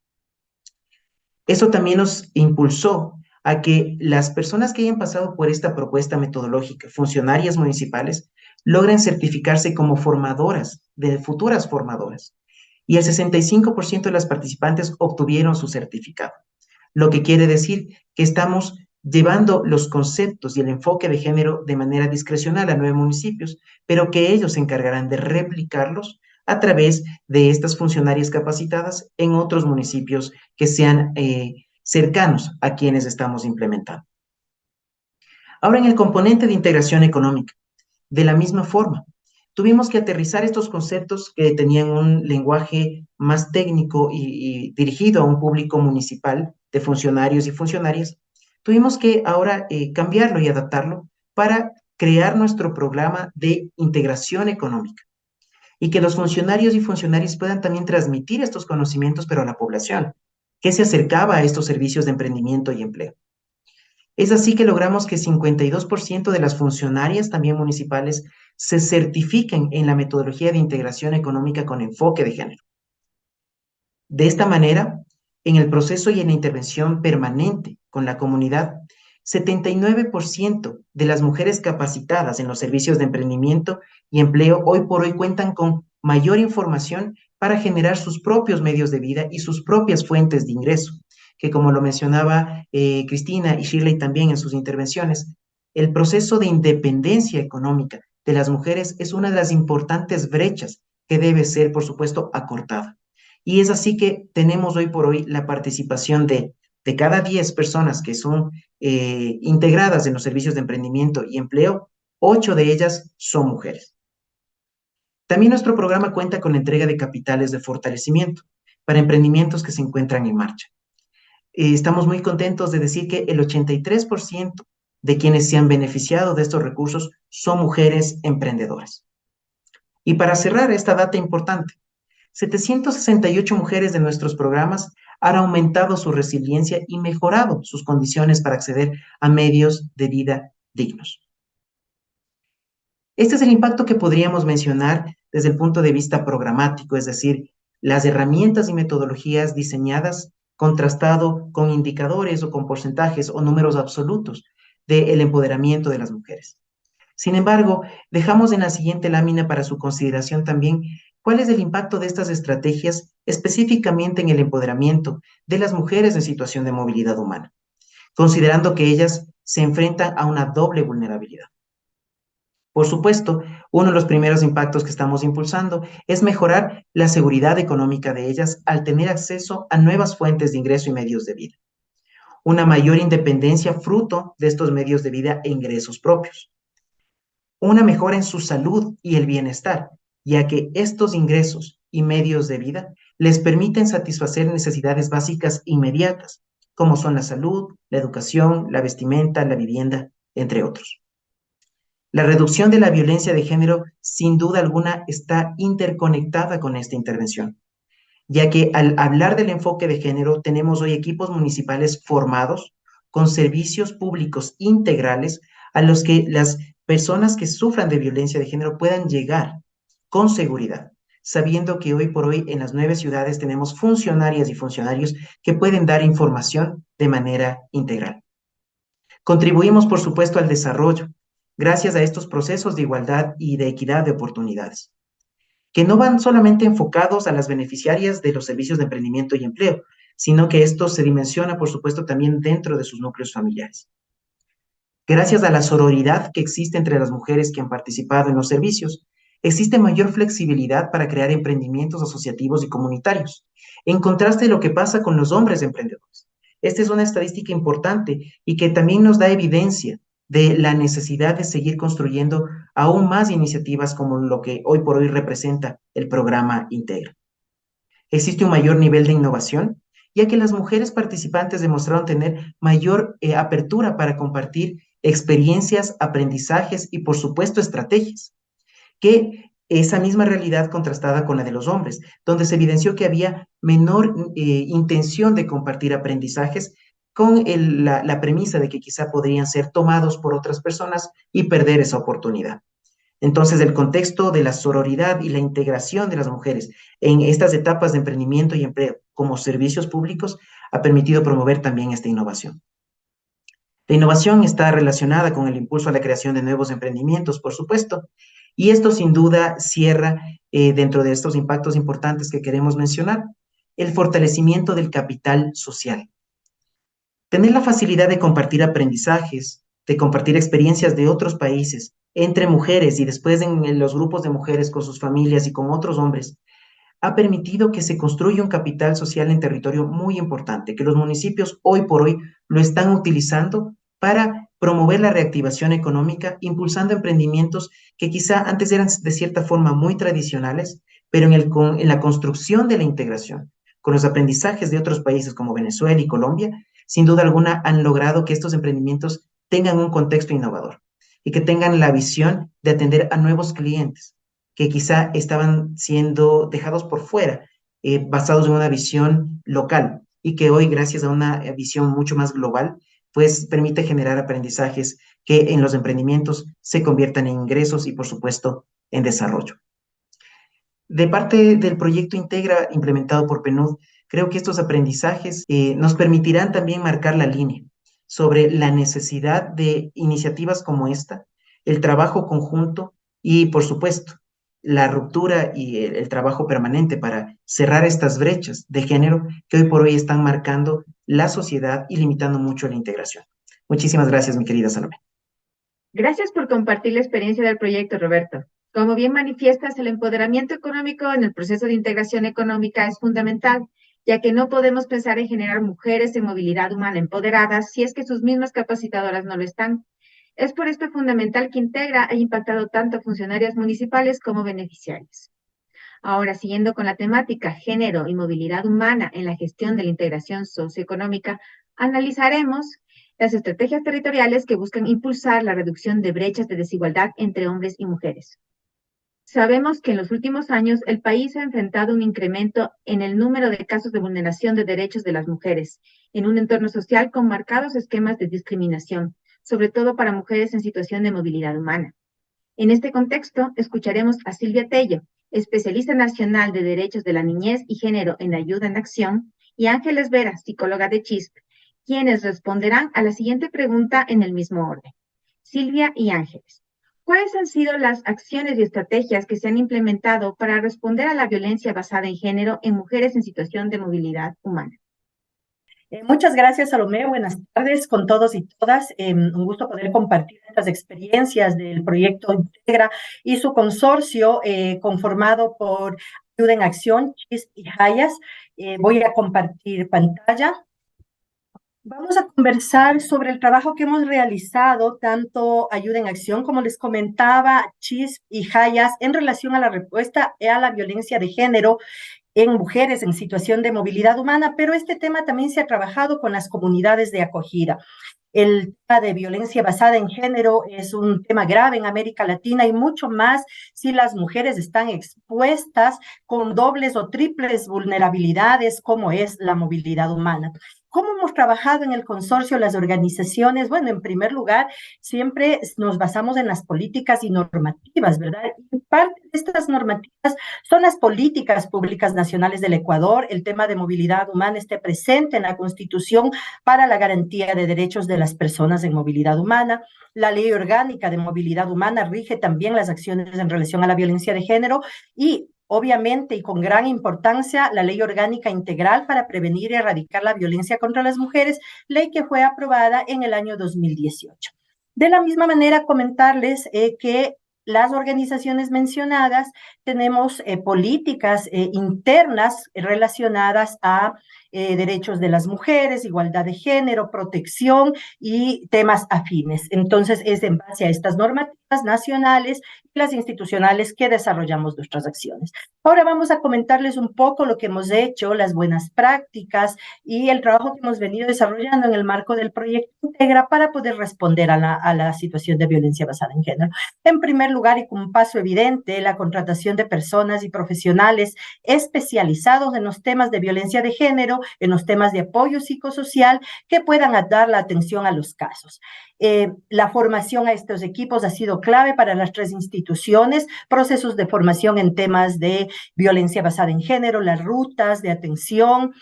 Eso también nos impulsó a que las personas que hayan pasado por esta propuesta metodológica, funcionarias municipales, logren certificarse como formadoras, de futuras formadoras. Y el 65% de las participantes obtuvieron su certificado, lo que quiere decir que estamos llevando los conceptos y el enfoque de género de manera discrecional a 9 municipios, pero que ellos se encargarán de replicarlos a través de estas funcionarias capacitadas en otros municipios que sean cercanos a quienes estamos implementando. Ahora, en el componente de integración económica, de la misma forma, tuvimos que aterrizar estos conceptos que tenían un lenguaje más técnico y dirigido a un público municipal de funcionarios y funcionarias. Tuvimos que ahora cambiarlo y adaptarlo para crear nuestro programa de integración económica y que los funcionarios y funcionarias puedan también transmitir estos conocimientos, pero a la población, que se acercaba a estos servicios de emprendimiento y empleo. Es así que logramos que 52% de las funcionarias también municipales se certifiquen en la metodología de integración económica con enfoque de género. De esta manera, en el proceso y en la intervención permanente con la comunidad, 79% de las mujeres capacitadas en los servicios de emprendimiento y empleo hoy por hoy cuentan con mayor información para generar sus propios medios de vida y sus propias fuentes de ingreso, que como lo mencionaba Cristina y Shirley también en sus intervenciones, el proceso de independencia económica de las mujeres es una de las importantes brechas que debe ser, por supuesto, acortada. Y es así que tenemos hoy por hoy la participación de cada 10 personas que son integradas en los servicios de emprendimiento y empleo, 8 de ellas son mujeres. También nuestro programa cuenta con la entrega de capitales de fortalecimiento para emprendimientos que se encuentran en marcha. Estamos muy contentos de decir que el 83% de quienes se han beneficiado de estos recursos son mujeres emprendedoras. Y para cerrar esta data importante, 768 mujeres de nuestros programas han aumentado su resiliencia y mejorado sus condiciones para acceder a medios de vida dignos. Este es el impacto que podríamos mencionar desde el punto de vista programático, es decir, las herramientas y metodologías diseñadas contrastado con indicadores o con porcentajes o números absolutos del empoderamiento de las mujeres. Sin embargo, dejamos en la siguiente lámina para su consideración también cuál es el impacto de estas estrategias específicamente en el empoderamiento de las mujeres en situación de movilidad humana. considerando que ellas se enfrentan a una doble vulnerabilidad. Por supuesto, uno de los primeros impactos que estamos impulsando es mejorar la seguridad económica de ellas al tener acceso a nuevas fuentes de ingreso y medios de vida. Una mayor independencia fruto de estos medios de vida e ingresos propios. Una mejora en su salud y el bienestar, ya que estos ingresos y medios de vida les permiten satisfacer necesidades básicas inmediatas, como son la salud, la educación, la vestimenta, la vivienda, entre otros. La reducción de la violencia de género, sin duda alguna, está interconectada con esta intervención, ya que al hablar del enfoque de género, tenemos hoy equipos municipales formados con servicios públicos integrales a los que las personas que sufran de violencia de género puedan llegar con seguridad, sabiendo que hoy por hoy en las 9 ciudades tenemos funcionarias y funcionarios que pueden dar información de manera integral. Contribuimos, por supuesto, al desarrollo, gracias a estos procesos de igualdad y de equidad de oportunidades, que no van solamente enfocados a las beneficiarias de los servicios de emprendimiento y empleo, sino que esto se dimensiona, por supuesto, también dentro de sus núcleos familiares. Gracias a la sororidad que existe entre las mujeres que han participado en los servicios, existe mayor flexibilidad para crear emprendimientos asociativos y comunitarios, en contraste de lo que pasa con los hombres emprendedores. Esta es una estadística importante y que también nos da evidencia de la necesidad de seguir construyendo aún más iniciativas como lo que hoy por hoy representa el programa Integra. Existe un mayor nivel de innovación, ya que las mujeres participantes demostraron tener mayor apertura para compartir experiencias, aprendizajes y, por supuesto, estrategias, que esa misma realidad contrastada con la de los hombres, donde se evidenció que había menor intención de compartir aprendizajes con la premisa de que quizá podrían ser tomados por otras personas y perder esa oportunidad. Entonces, el contexto de la sororidad y la integración de las mujeres en estas etapas de emprendimiento y empleo como servicios públicos ha permitido promover también esta innovación. La innovación está relacionada con el impulso a la creación de nuevos emprendimientos, por supuesto, y esto sin duda cierra dentro de estos impactos importantes que queremos mencionar, el fortalecimiento del capital social. Tener la facilidad de compartir aprendizajes, de compartir experiencias de otros países entre mujeres y después en los grupos de mujeres con sus familias y con otros hombres, ha permitido que se construya un capital social en territorio muy importante, que los municipios hoy por hoy lo están utilizando para promover la reactivación económica, impulsando emprendimientos que quizá antes eran de cierta forma muy tradicionales, pero en la construcción de la integración, con los aprendizajes de otros países como Venezuela y Colombia, sin duda alguna han logrado que estos emprendimientos tengan un contexto innovador y que tengan la visión de atender a nuevos clientes que quizá estaban siendo dejados por fuera, basados en una visión local y que hoy, gracias a una visión mucho más global, pues permite generar aprendizajes que en los emprendimientos se conviertan en ingresos y, por supuesto, en desarrollo. De parte del proyecto Integra implementado por PNUD, creo que estos aprendizajes nos permitirán también marcar la línea sobre la necesidad de iniciativas como esta, el trabajo conjunto y, por supuesto, la ruptura y el trabajo permanente para cerrar estas brechas de género que hoy por hoy están marcando la sociedad y limitando mucho la integración. Muchísimas gracias, mi querida Salomé. Gracias por compartir la experiencia del proyecto, Roberto. Como bien manifiestas, el empoderamiento económico en el proceso de integración económica es fundamental, ya que no podemos pensar en generar mujeres en movilidad humana empoderadas si es que sus mismas capacitadoras no lo están. Es por esto fundamental que Integra haya impactado tanto a funcionarias municipales como beneficiarios. Ahora, siguiendo con la temática género y movilidad humana en la gestión de la integración socioeconómica, analizaremos las estrategias territoriales que buscan impulsar la reducción de brechas de desigualdad entre hombres y mujeres. Sabemos que en los últimos años el país ha enfrentado un incremento en el número de casos de vulneración de derechos de las mujeres, en un entorno social con marcados esquemas de discriminación, sobre todo para mujeres en situación de movilidad humana. En este contexto, escucharemos a Silvia Tello, especialista nacional de Derechos de la Niñez y Género en Ayuda en Acción, y Ángeles Vera, psicóloga de CHISP, quienes responderán a la siguiente pregunta en el mismo orden. Silvia y Ángeles, ¿cuáles han sido las acciones y estrategias que se han implementado para responder a la violencia basada en género en mujeres en situación de movilidad humana? Muchas gracias, Salomé. Buenas tardes con todos y todas. Un gusto poder compartir estas experiencias del proyecto Integra y su consorcio conformado por Ayuda en Acción, CHISP y Hayas. Voy a compartir pantalla. Vamos a conversar sobre el trabajo que hemos realizado, tanto Ayuda en Acción, como les comentaba, CHISP y Hayas, en relación a la respuesta a la violencia de género en mujeres en situación de movilidad humana, pero este tema también se ha trabajado con las comunidades de acogida. El tema de violencia basada en género es un tema grave en América Latina y mucho más si las mujeres están expuestas con dobles o triples vulnerabilidades como es la movilidad humana. ¿Cómo hemos trabajado en el consorcio las organizaciones? Bueno, en primer lugar, siempre nos basamos en las políticas y normativas, ¿verdad? Y parte de estas normativas son las políticas públicas nacionales del Ecuador. El tema de movilidad humana esté presente en la Constitución para la garantía de derechos de las personas en movilidad humana. La Ley Orgánica de Movilidad Humana rige también las acciones en relación a la violencia de género y obviamente y con gran importancia, la Ley Orgánica Integral para prevenir y erradicar la violencia contra las mujeres, ley que fue aprobada en el año 2018. De la misma manera, comentarles que las organizaciones mencionadas tenemos políticas internas relacionadas a derechos de las mujeres, igualdad de género, protección y temas afines. Entonces, es en base a estas normativas nacionales y las institucionales que desarrollamos nuestras acciones. Ahora vamos a comentarles un poco lo que hemos hecho, las buenas prácticas y el trabajo que hemos venido desarrollando en el marco del proyecto Integra para poder responder a la situación de violencia basada en género. En primer lugar, y con un paso evidente, la contratación de personas y profesionales especializados en los temas de violencia de género, en los temas de apoyo psicosocial, que puedan dar la atención a los casos. La formación a estos equipos ha sido clave para las tres instituciones, procesos de formación en temas de violencia basada en género, las rutas de atención,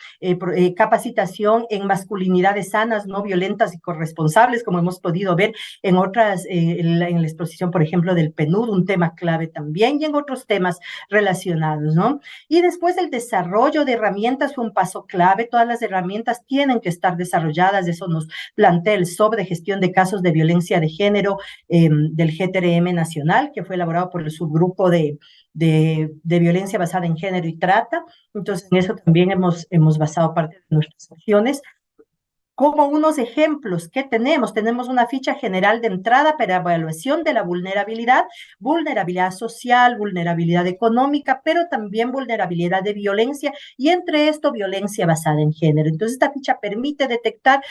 capacitación en masculinidades sanas, no violentas y corresponsables, como hemos podido ver en otras, en la exposición, por ejemplo, del PNUD, un tema clave también, y en otros temas relacionados, ¿no? Y después el desarrollo de herramientas fue un paso clave. Todas las herramientas tienen que estar desarrolladas, eso nos plantea el SOB de gestión de casos de violencia de género del GTRM nacional, que fue elaborado por el subgrupo de violencia basada en género y trata. Entonces, en eso también hemos basado parte de nuestras acciones. Como unos ejemplos que tenemos una ficha general de entrada para evaluación de la vulnerabilidad, vulnerabilidad social, vulnerabilidad económica, pero también vulnerabilidad de violencia y entre esto violencia basada en género. Entonces esta ficha permite detectar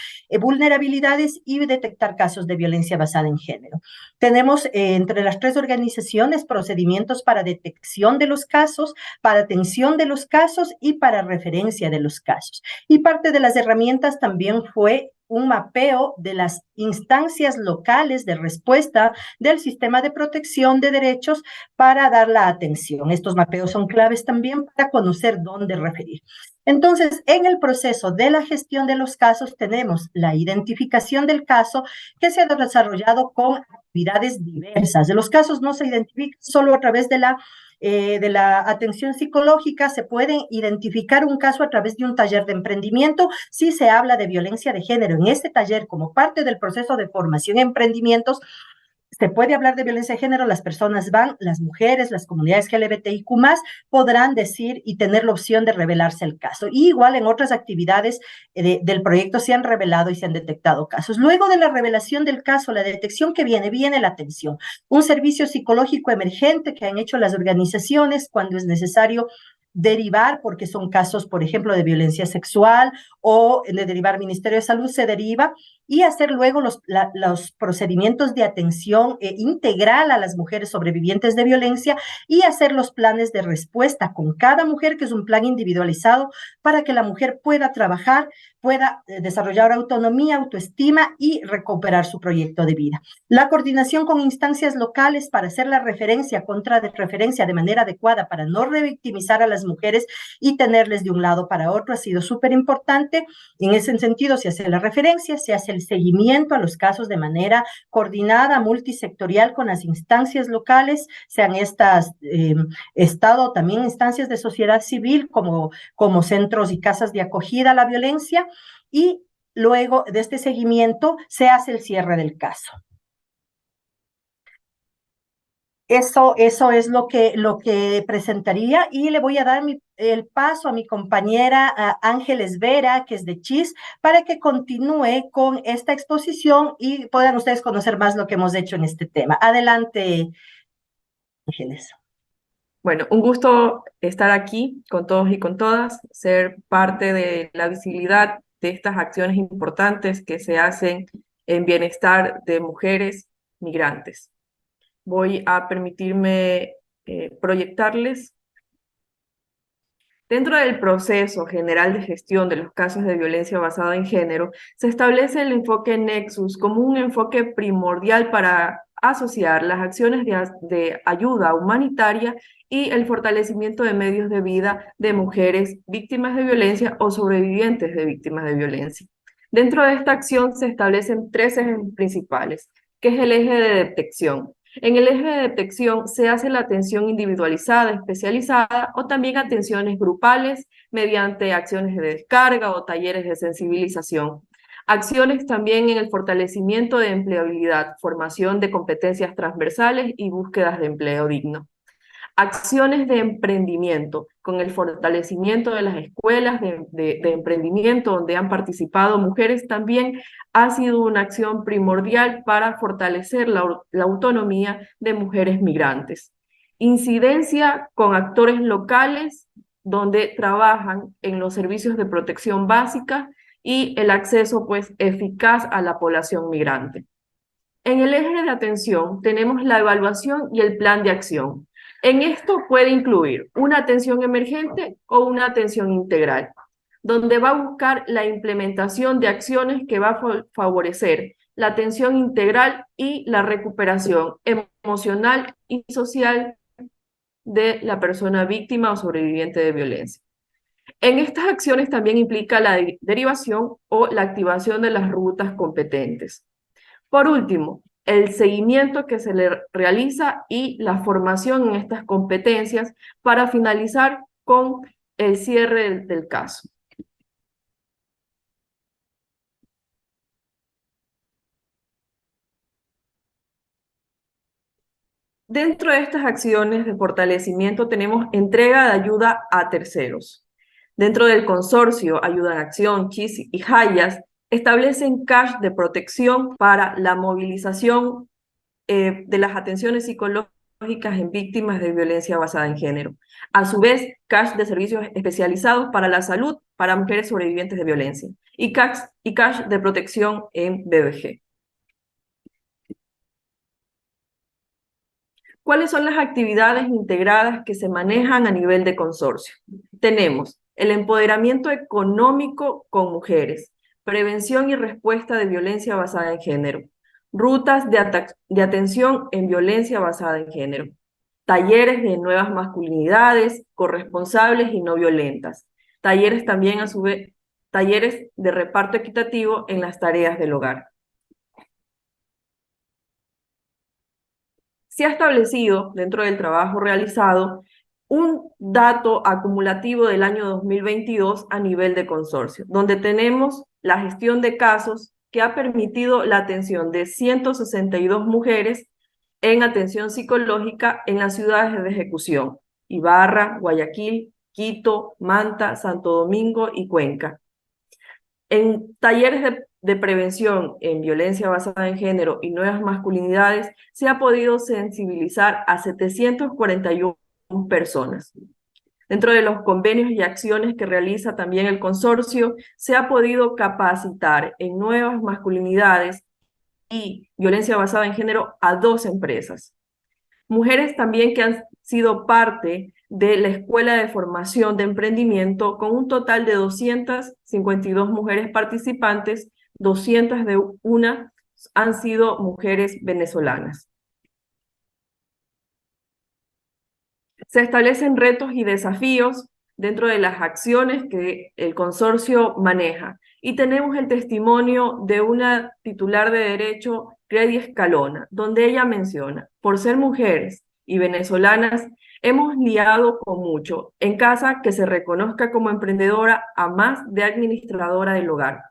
vulnerabilidades y detectar casos de violencia basada en género. Tenemos entre las tres organizaciones procedimientos para detección de los casos, para atención de los casos y para referencia de los casos. Y parte de las herramientas también fue un mapeo de las instancias locales de respuesta del sistema de protección de derechos para dar la atención. Estos mapeos son claves también para conocer dónde referir. Entonces, en el proceso de la gestión de los casos tenemos la identificación del caso que se ha desarrollado con actividades diversas. De los casos no se identifican solo a través de la atención psicológica, se puede identificar un caso a través de un taller de emprendimiento si se habla de violencia de género. En este taller, como parte del proceso de formación en emprendimientos, se puede hablar de violencia de género, las personas van, las mujeres, las comunidades LGBTIQ+, podrán decir y tener la opción de revelarse el caso. Y igual en otras actividades del proyecto se han revelado y se han detectado casos. Luego de la revelación del caso, la detección que viene la atención. Un servicio psicológico emergente que han hecho las organizaciones cuando es necesario derivar, porque son casos, por ejemplo, de violencia sexual o de derivar Ministerio de Salud, se deriva y hacer luego los procedimientos de atención integral a las mujeres sobrevivientes de violencia y hacer los planes de respuesta con cada mujer, que es un plan individualizado para que la mujer pueda trabajar, pueda desarrollar autonomía, autoestima y recuperar su proyecto de vida. La coordinación con instancias locales para hacer la referencia, contrarreferencia de manera adecuada para no revictimizar a las mujeres y tenerles de un lado para otro ha sido súper importante. En ese sentido se hace la referencia, se hace el seguimiento a los casos de manera coordinada, multisectorial con las instancias locales, sean estas Estado, también instancias de sociedad civil como centros y casas de acogida a la violencia, y luego de este seguimiento se hace el cierre del caso. Eso es lo que presentaría, y le voy a dar el paso a mi compañera Ángeles Vera, que es de CHIS, para que continúe con esta exposición y puedan ustedes conocer más lo que hemos hecho en este tema. Adelante, Ángeles. Bueno, un gusto estar aquí con todos y con todas, ser parte de la visibilidad de estas acciones importantes que se hacen en bienestar de mujeres migrantes. Voy a permitirme proyectarles. Dentro del proceso general de gestión de los casos de violencia basada en género, se establece el enfoque Nexus como un enfoque primordial para asociar las acciones de ayuda humanitaria y el fortalecimiento de medios de vida de mujeres víctimas de violencia o sobrevivientes de víctimas de violencia. Dentro de esta acción se establecen tres ejes principales, que es el eje de detección. En el eje de detección se hace la atención individualizada, especializada, o también atenciones grupales mediante acciones de descarga o talleres de sensibilización. Acciones también en el fortalecimiento de empleabilidad, formación de competencias transversales y búsquedas de empleo digno. Acciones de emprendimiento, con el fortalecimiento de las escuelas de emprendimiento donde han participado mujeres, también ha sido una acción primordial para fortalecer la autonomía de mujeres migrantes. Incidencia con actores locales donde trabajan en los servicios de protección básica y el acceso pues eficaz a la población migrante. En el eje de atención tenemos la evaluación y el plan de acción. En esto puede incluir una atención emergente o una atención integral, donde va a buscar la implementación de acciones que va a favorecer la atención integral y la recuperación emocional y social de la persona víctima o sobreviviente de violencia. En estas acciones también implica la derivación o la activación de las rutas competentes. Por último, el seguimiento que se le realiza y la formación en estas competencias para finalizar con el cierre del caso. Dentro de estas acciones de fortalecimiento tenemos entrega de ayuda a terceros. Dentro del consorcio Ayuda en Acción, CHIS y Hayas, establecen cash de protección para la movilización de las atenciones psicológicas en víctimas de violencia basada en género. A su vez, cash de servicios especializados para la salud para mujeres sobrevivientes de violencia y cash de protección en BBG. ¿Cuáles son las actividades integradas que se manejan a nivel de consorcio? Tenemos el empoderamiento económico con mujeres, prevención y respuesta de violencia basada en género, rutas de atención en violencia basada en género, talleres de nuevas masculinidades, corresponsables y no violentas, talleres también a su vez, talleres de reparto equitativo en las tareas del hogar. Se ha establecido dentro del trabajo realizado un dato acumulativo del año 2022 a nivel de consorcio, donde tenemos la gestión de casos que ha permitido la atención de 162 mujeres en atención psicológica en las ciudades de ejecución: Ibarra, Guayaquil, Quito, Manta, Santo Domingo y Cuenca. En talleres de prevención en violencia basada en género y nuevas masculinidades se ha podido sensibilizar a 741 personas. Dentro de los convenios y acciones que realiza también el consorcio, se ha podido capacitar en nuevas masculinidades y violencia basada en género a 2 empresas. Mujeres también que han sido parte de la Escuela de Formación de Emprendimiento, con un total de 252 mujeres participantes, 201 han sido mujeres venezolanas. Se establecen retos y desafíos dentro de las acciones que el consorcio maneja. Y tenemos el testimonio de una titular de derecho, Grady Escalona, donde ella menciona: por ser mujeres y venezolanas hemos liado con mucho. En casa, que se reconozca como emprendedora a más de administradora del hogar.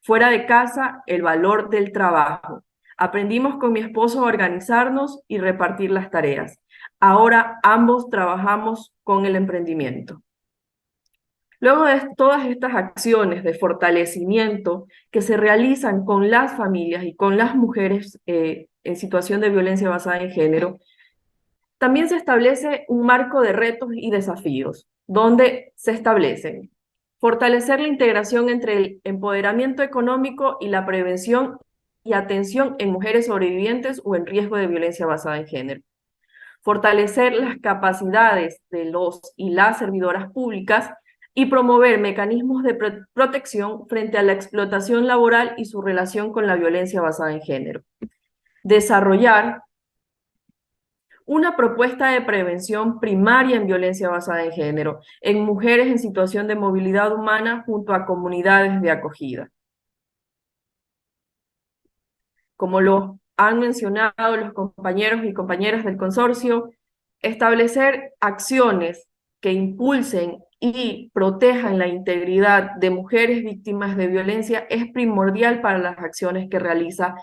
Fuera de casa, el valor del trabajo. Aprendimos con mi esposo a organizarnos y repartir las tareas. Ahora ambos trabajamos con el emprendimiento. Luego de todas estas acciones de fortalecimiento que se realizan con las familias y con las mujeres en situación de violencia basada en género, también se establece un marco de retos y desafíos, donde se establecen fortalecer la integración entre el empoderamiento económico y la prevención y atención en mujeres sobrevivientes o en riesgo de violencia basada en género. Fortalecer las capacidades de los y las servidoras públicas y promover mecanismos de protección frente a la explotación laboral y su relación con la violencia basada en género. Desarrollar una propuesta de prevención primaria en violencia basada en género, en mujeres en situación de movilidad humana junto a comunidades de acogida. Como lo han mencionado los compañeros y compañeras del consorcio, establecer acciones que impulsen y protejan la integridad de mujeres víctimas de violencia es primordial para las acciones que realizan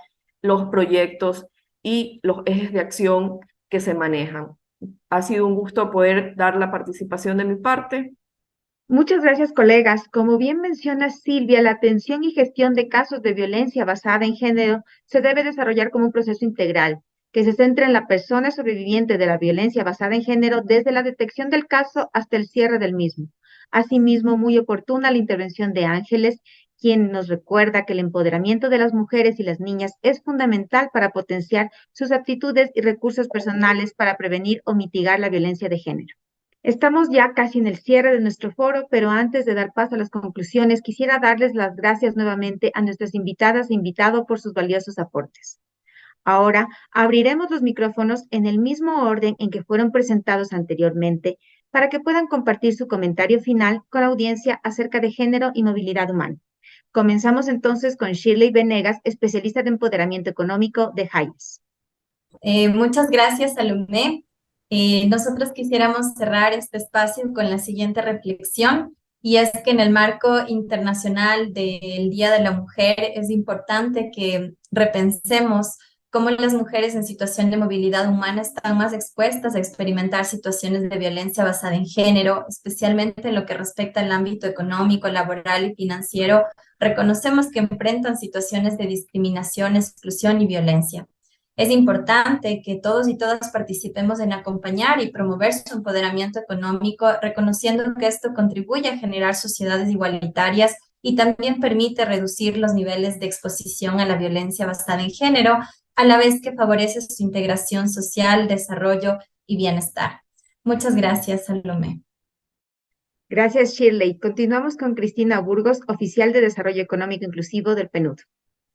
los proyectos y los ejes de acción que se manejan. Ha sido un gusto poder dar la participación de mi parte. Muchas gracias, colegas. Como bien menciona Silvia, la atención y gestión de casos de violencia basada en género se debe desarrollar como un proceso integral, que se centra en la persona sobreviviente de la violencia basada en género desde la detección del caso hasta el cierre del mismo. Asimismo, muy oportuna la intervención de Ángeles, quien nos recuerda que el empoderamiento de las mujeres y las niñas es fundamental para potenciar sus aptitudes y recursos personales para prevenir o mitigar la violencia de género. Estamos ya casi en el cierre de nuestro foro, pero antes de dar paso a las conclusiones, quisiera darles las gracias nuevamente a nuestras invitadas e invitado por sus valiosos aportes. Ahora abriremos los micrófonos en el mismo orden en que fueron presentados anteriormente para que puedan compartir su comentario final con la audiencia acerca de género y movilidad humana. Comenzamos entonces con Shirley Venegas, especialista de empoderamiento económico de Hayes. Muchas gracias, Salomé. Nosotros quisiéramos cerrar este espacio con la siguiente reflexión, y es que en el marco internacional del Día de la Mujer es importante que repensemos cómo las mujeres en situación de movilidad humana están más expuestas a experimentar situaciones de violencia basada en género, especialmente en lo que respecta al ámbito económico, laboral y financiero. Reconocemos que enfrentan situaciones de discriminación, exclusión y violencia. Es importante que todos y todas participemos en acompañar y promover su empoderamiento económico, reconociendo que esto contribuye a generar sociedades igualitarias y también permite reducir los niveles de exposición a la violencia basada en género, a la vez que favorece su integración social, desarrollo y bienestar. Muchas gracias, Salomé. Gracias, Shirley. Continuamos con Cristina Burgos, oficial de Desarrollo Económico Inclusivo del PNUD.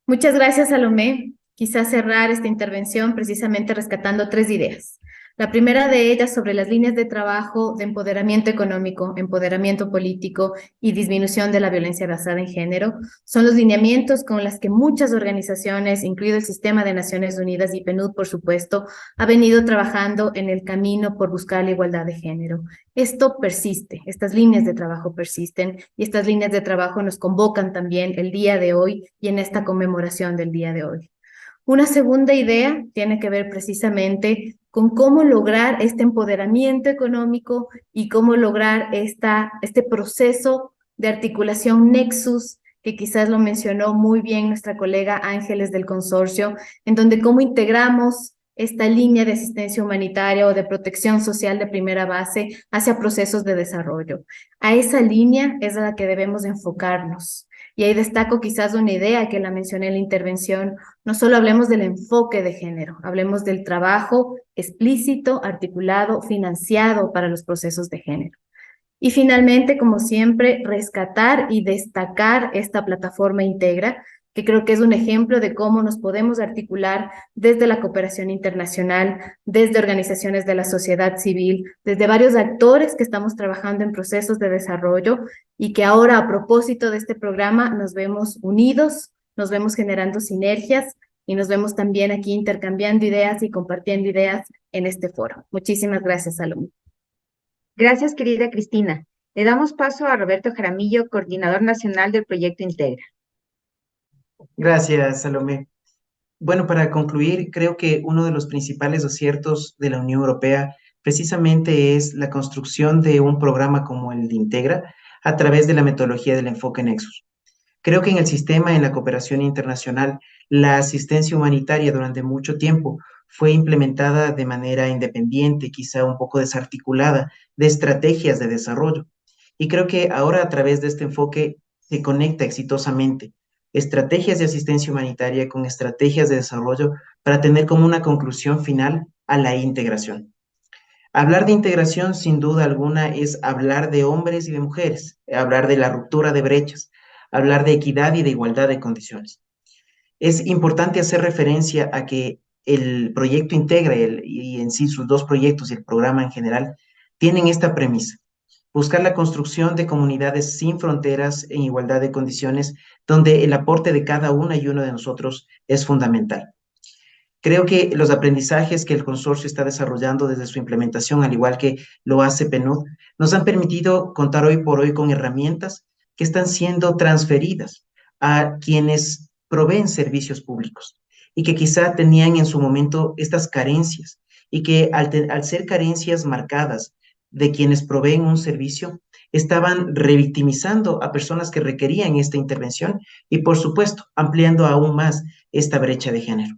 Muchas gracias, Salomé. Quizás cerrar esta intervención precisamente rescatando 3 ideas. La primera de ellas sobre las líneas de trabajo de empoderamiento económico, empoderamiento político y disminución de la violencia basada en género son los lineamientos con los que muchas organizaciones, incluido el Sistema de Naciones Unidas y PNUD, por supuesto, ha venido trabajando en el camino por buscar la igualdad de género. Esto persiste, estas líneas de trabajo persisten y estas líneas de trabajo nos convocan también el día de hoy y en esta conmemoración del día de hoy. Una segunda idea tiene que ver precisamente con cómo lograr este empoderamiento económico y cómo lograr este proceso de articulación Nexus, que quizás lo mencionó muy bien nuestra colega Ángeles del consorcio, en donde cómo integramos esta línea de asistencia humanitaria o de protección social de primera base hacia procesos de desarrollo. A esa línea es a la que debemos enfocarnos. Y ahí destaco quizás una idea que la mencioné en la intervención. No solo hablemos del enfoque de género, hablemos del trabajo explícito, articulado, financiado para los procesos de género. Y finalmente, como siempre, rescatar y destacar esta plataforma Integra, que creo que es un ejemplo de cómo nos podemos articular desde la cooperación internacional, desde organizaciones de la sociedad civil, desde varios actores que estamos trabajando en procesos de desarrollo y que ahora, a propósito de este programa, nos vemos unidos, nos vemos generando sinergias y nos vemos también aquí intercambiando ideas y compartiendo ideas en este foro. Muchísimas gracias, Salomé. Gracias, querida Cristina. Le damos paso a Roberto Jaramillo, coordinador nacional del proyecto Integra. Gracias, Salomé. Bueno, para concluir, creo que uno de los principales aciertos de la Unión Europea precisamente es la construcción de un programa como el de Integra a través de la metodología del enfoque Nexus. Creo que en el sistema, en la cooperación internacional, la asistencia humanitaria durante mucho tiempo fue implementada de manera independiente, quizá un poco desarticulada, de estrategias de desarrollo. Y creo que ahora a través de este enfoque se conecta exitosamente estrategias de asistencia humanitaria con estrategias de desarrollo para tener como una conclusión final a la integración. Hablar de integración, sin duda alguna, es hablar de hombres y de mujeres, hablar de la ruptura de brechas, hablar de equidad y de igualdad de condiciones. Es importante hacer referencia a que el proyecto Integra y en sí sus dos proyectos y el programa en general tienen esta premisa: buscar la construcción de comunidades sin fronteras en igualdad de condiciones, donde el aporte de cada una y uno de nosotros es fundamental. Creo que los aprendizajes que el consorcio está desarrollando desde su implementación, al igual que lo hace PNUD, nos han permitido contar hoy por hoy con herramientas que están siendo transferidas a quienes proveen servicios públicos y que quizá tenían en su momento estas carencias y que al ser carencias marcadas de quienes proveen un servicio, estaban revictimizando a personas que requerían esta intervención y, por supuesto, ampliando aún más esta brecha de género.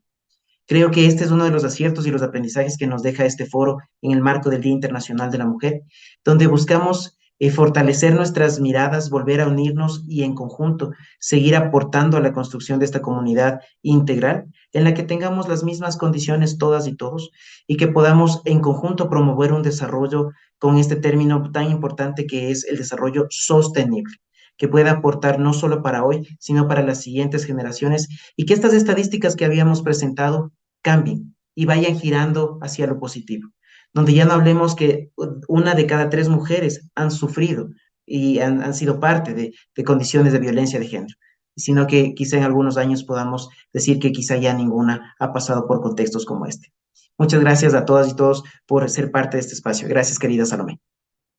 Creo que este es uno de los aciertos y los aprendizajes que nos deja este foro en el marco del Día Internacional de la Mujer, donde buscamos fortalecer nuestras miradas, volver a unirnos y en conjunto seguir aportando a la construcción de esta comunidad integral en la que tengamos las mismas condiciones todas y todos y que podamos en conjunto promover un desarrollo con este término tan importante que es el desarrollo sostenible, que pueda aportar no solo para hoy, sino para las siguientes generaciones, y que estas estadísticas que habíamos presentado cambien y vayan girando hacia lo positivo, donde ya no hablemos que una de cada 3 mujeres han sufrido y han sido parte de condiciones de violencia de género, sino que quizá en algunos años podamos decir que quizá ya ninguna ha pasado por contextos como este. Muchas gracias a todas y todos por ser parte de este espacio. Gracias, querida Salomé.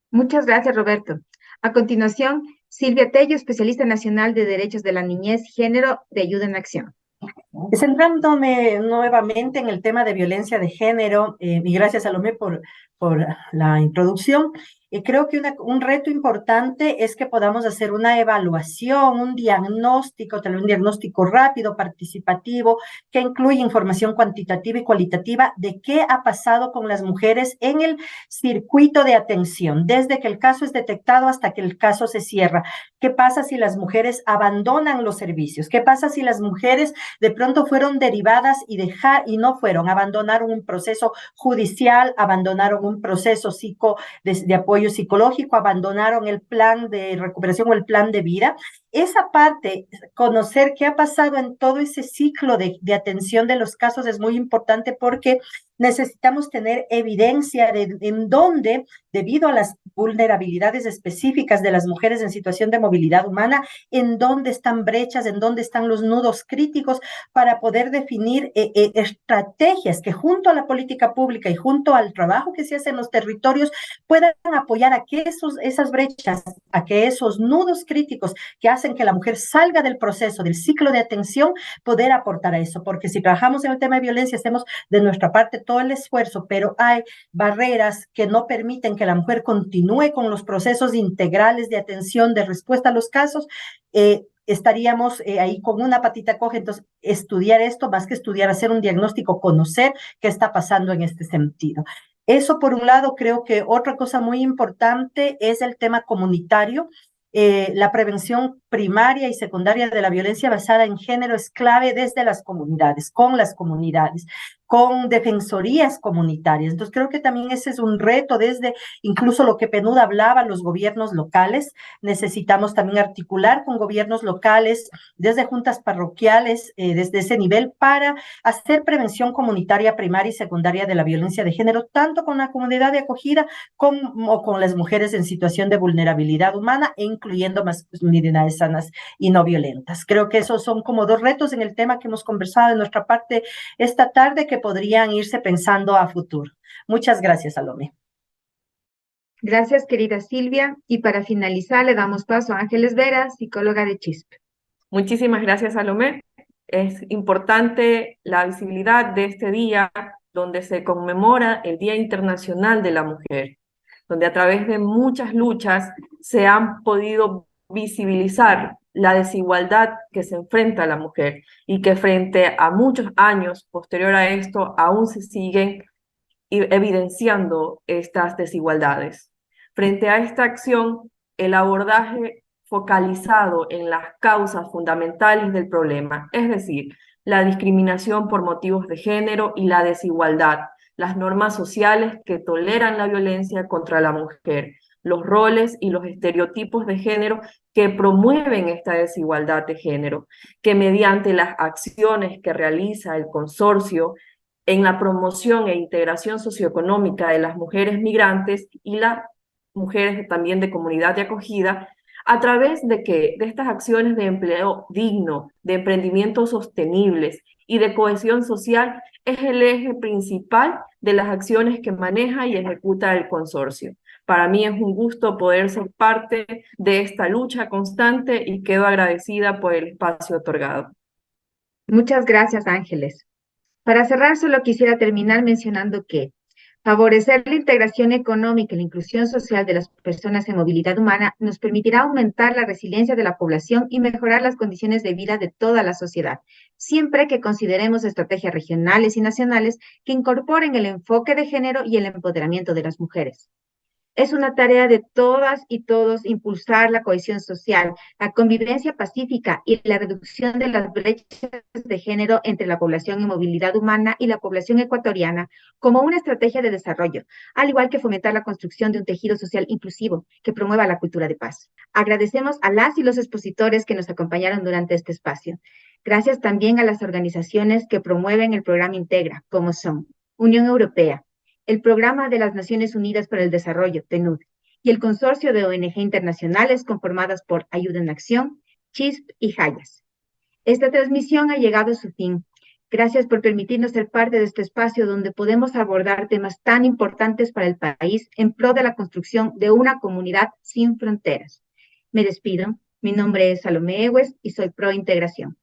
Muchas gracias, Roberto. A continuación, Silvia Tello, especialista nacional de Derechos de la Niñez y Género de Ayuda en Acción. Centrándome nuevamente en el tema de violencia de género, y gracias, Salomé, por la introducción, creo que un reto importante es que podamos hacer una evaluación, un diagnóstico, tal vez un diagnóstico rápido, participativo, que incluye información cuantitativa y cualitativa de qué ha pasado con las mujeres en el circuito de atención, desde que el caso es detectado hasta que el caso se cierra. ¿Qué pasa si las mujeres abandonan los servicios? ¿Qué pasa si las mujeres de pronto fueron derivadas y no fueron, abandonaron un proceso judicial, abandonaron un proceso de apoyo psicológico, abandonaron el plan de recuperación o el plan de vida? Esa parte, conocer qué ha pasado en todo ese ciclo de atención de los casos es muy importante porque necesitamos tener evidencia en dónde, debido a las vulnerabilidades específicas de las mujeres en situación de movilidad humana, en dónde están brechas, en dónde están los nudos críticos para poder definir estrategias que junto a la política pública y junto al trabajo que se hace en los territorios puedan apoyar a que esas brechas, a que esos nudos críticos que hacen que la mujer salga del proceso, del ciclo de atención, poder aportar a eso, porque si trabajamos en el tema de violencia, hacemos de nuestra parte todo el esfuerzo, pero hay barreras que no permiten que la mujer continúe con los procesos integrales de atención, de respuesta a los casos. Estaríamos ahí con una patita coja. Entonces, estudiar esto, más que estudiar, hacer un diagnóstico, conocer qué está pasando en este sentido. Eso por un lado. Creo que otra cosa muy importante es el tema comunitario. La prevención primaria y secundaria de la violencia basada en género es clave desde las comunidades, con defensorías comunitarias. Entonces, creo que también ese es un reto desde incluso lo que PNUD hablaba, los gobiernos locales. Necesitamos también articular con gobiernos locales, desde juntas parroquiales, desde ese nivel, para hacer prevención comunitaria primaria y secundaria de la violencia de género, tanto con la comunidad de acogida como con las mujeres en situación de vulnerabilidad humana, e incluyendo masculinidades sanas y no violentas. Creo que esos son como 2 retos en el tema que hemos conversado de nuestra parte esta tarde, que que podrían irse pensando a futuro. Muchas gracias, Salomé. Gracias, querida Silvia. Y para finalizar, le damos paso a Ángeles Vera, psicóloga de CHISP. Muchísimas gracias, Salomé. Es importante la visibilidad de este día donde se conmemora el Día Internacional de la Mujer, donde a través de muchas luchas se han podido visibilizar la desigualdad que se enfrenta a la mujer y que frente a muchos años posterior a esto aún se siguen evidenciando estas desigualdades. Frente a esta acción, el abordaje focalizado en las causas fundamentales del problema, es decir, la discriminación por motivos de género y la desigualdad, las normas sociales que toleran la violencia contra la mujer, los roles y los estereotipos de género que promueven esta desigualdad de género, que mediante las acciones que realiza el consorcio en la promoción e integración socioeconómica de las mujeres migrantes y las mujeres también de comunidad de acogida, a través de estas acciones de empleo digno, de emprendimientos sostenibles y de cohesión social, es el eje principal de las acciones que maneja y ejecuta el consorcio. Para mí es un gusto poder ser parte de esta lucha constante y quedo agradecida por el espacio otorgado. Muchas gracias, Ángeles. Para cerrar, solo quisiera terminar mencionando que favorecer la integración económica y la inclusión social de las personas en movilidad humana nos permitirá aumentar la resiliencia de la población y mejorar las condiciones de vida de toda la sociedad, siempre que consideremos estrategias regionales y nacionales que incorporen el enfoque de género y el empoderamiento de las mujeres. Es una tarea de todas y todos impulsar la cohesión social, la convivencia pacífica y la reducción de las brechas de género entre la población en movilidad humana y la población ecuatoriana como una estrategia de desarrollo, al igual que fomentar la construcción de un tejido social inclusivo que promueva la cultura de paz. Agradecemos a las y los expositores que nos acompañaron durante este espacio. Gracias también a las organizaciones que promueven el programa Integra, como son Unión Europea, el Programa de las Naciones Unidas para el Desarrollo, PNUD, y el consorcio de ONG internacionales conformadas por Ayuda en Acción, CHISP y Hayas. Esta transmisión ha llegado a su fin. Gracias por permitirnos ser parte de este espacio donde podemos abordar temas tan importantes para el país en pro de la construcción de una comunidad sin fronteras. Me despido. Mi nombre es Salomé Egues y soy pro Integración.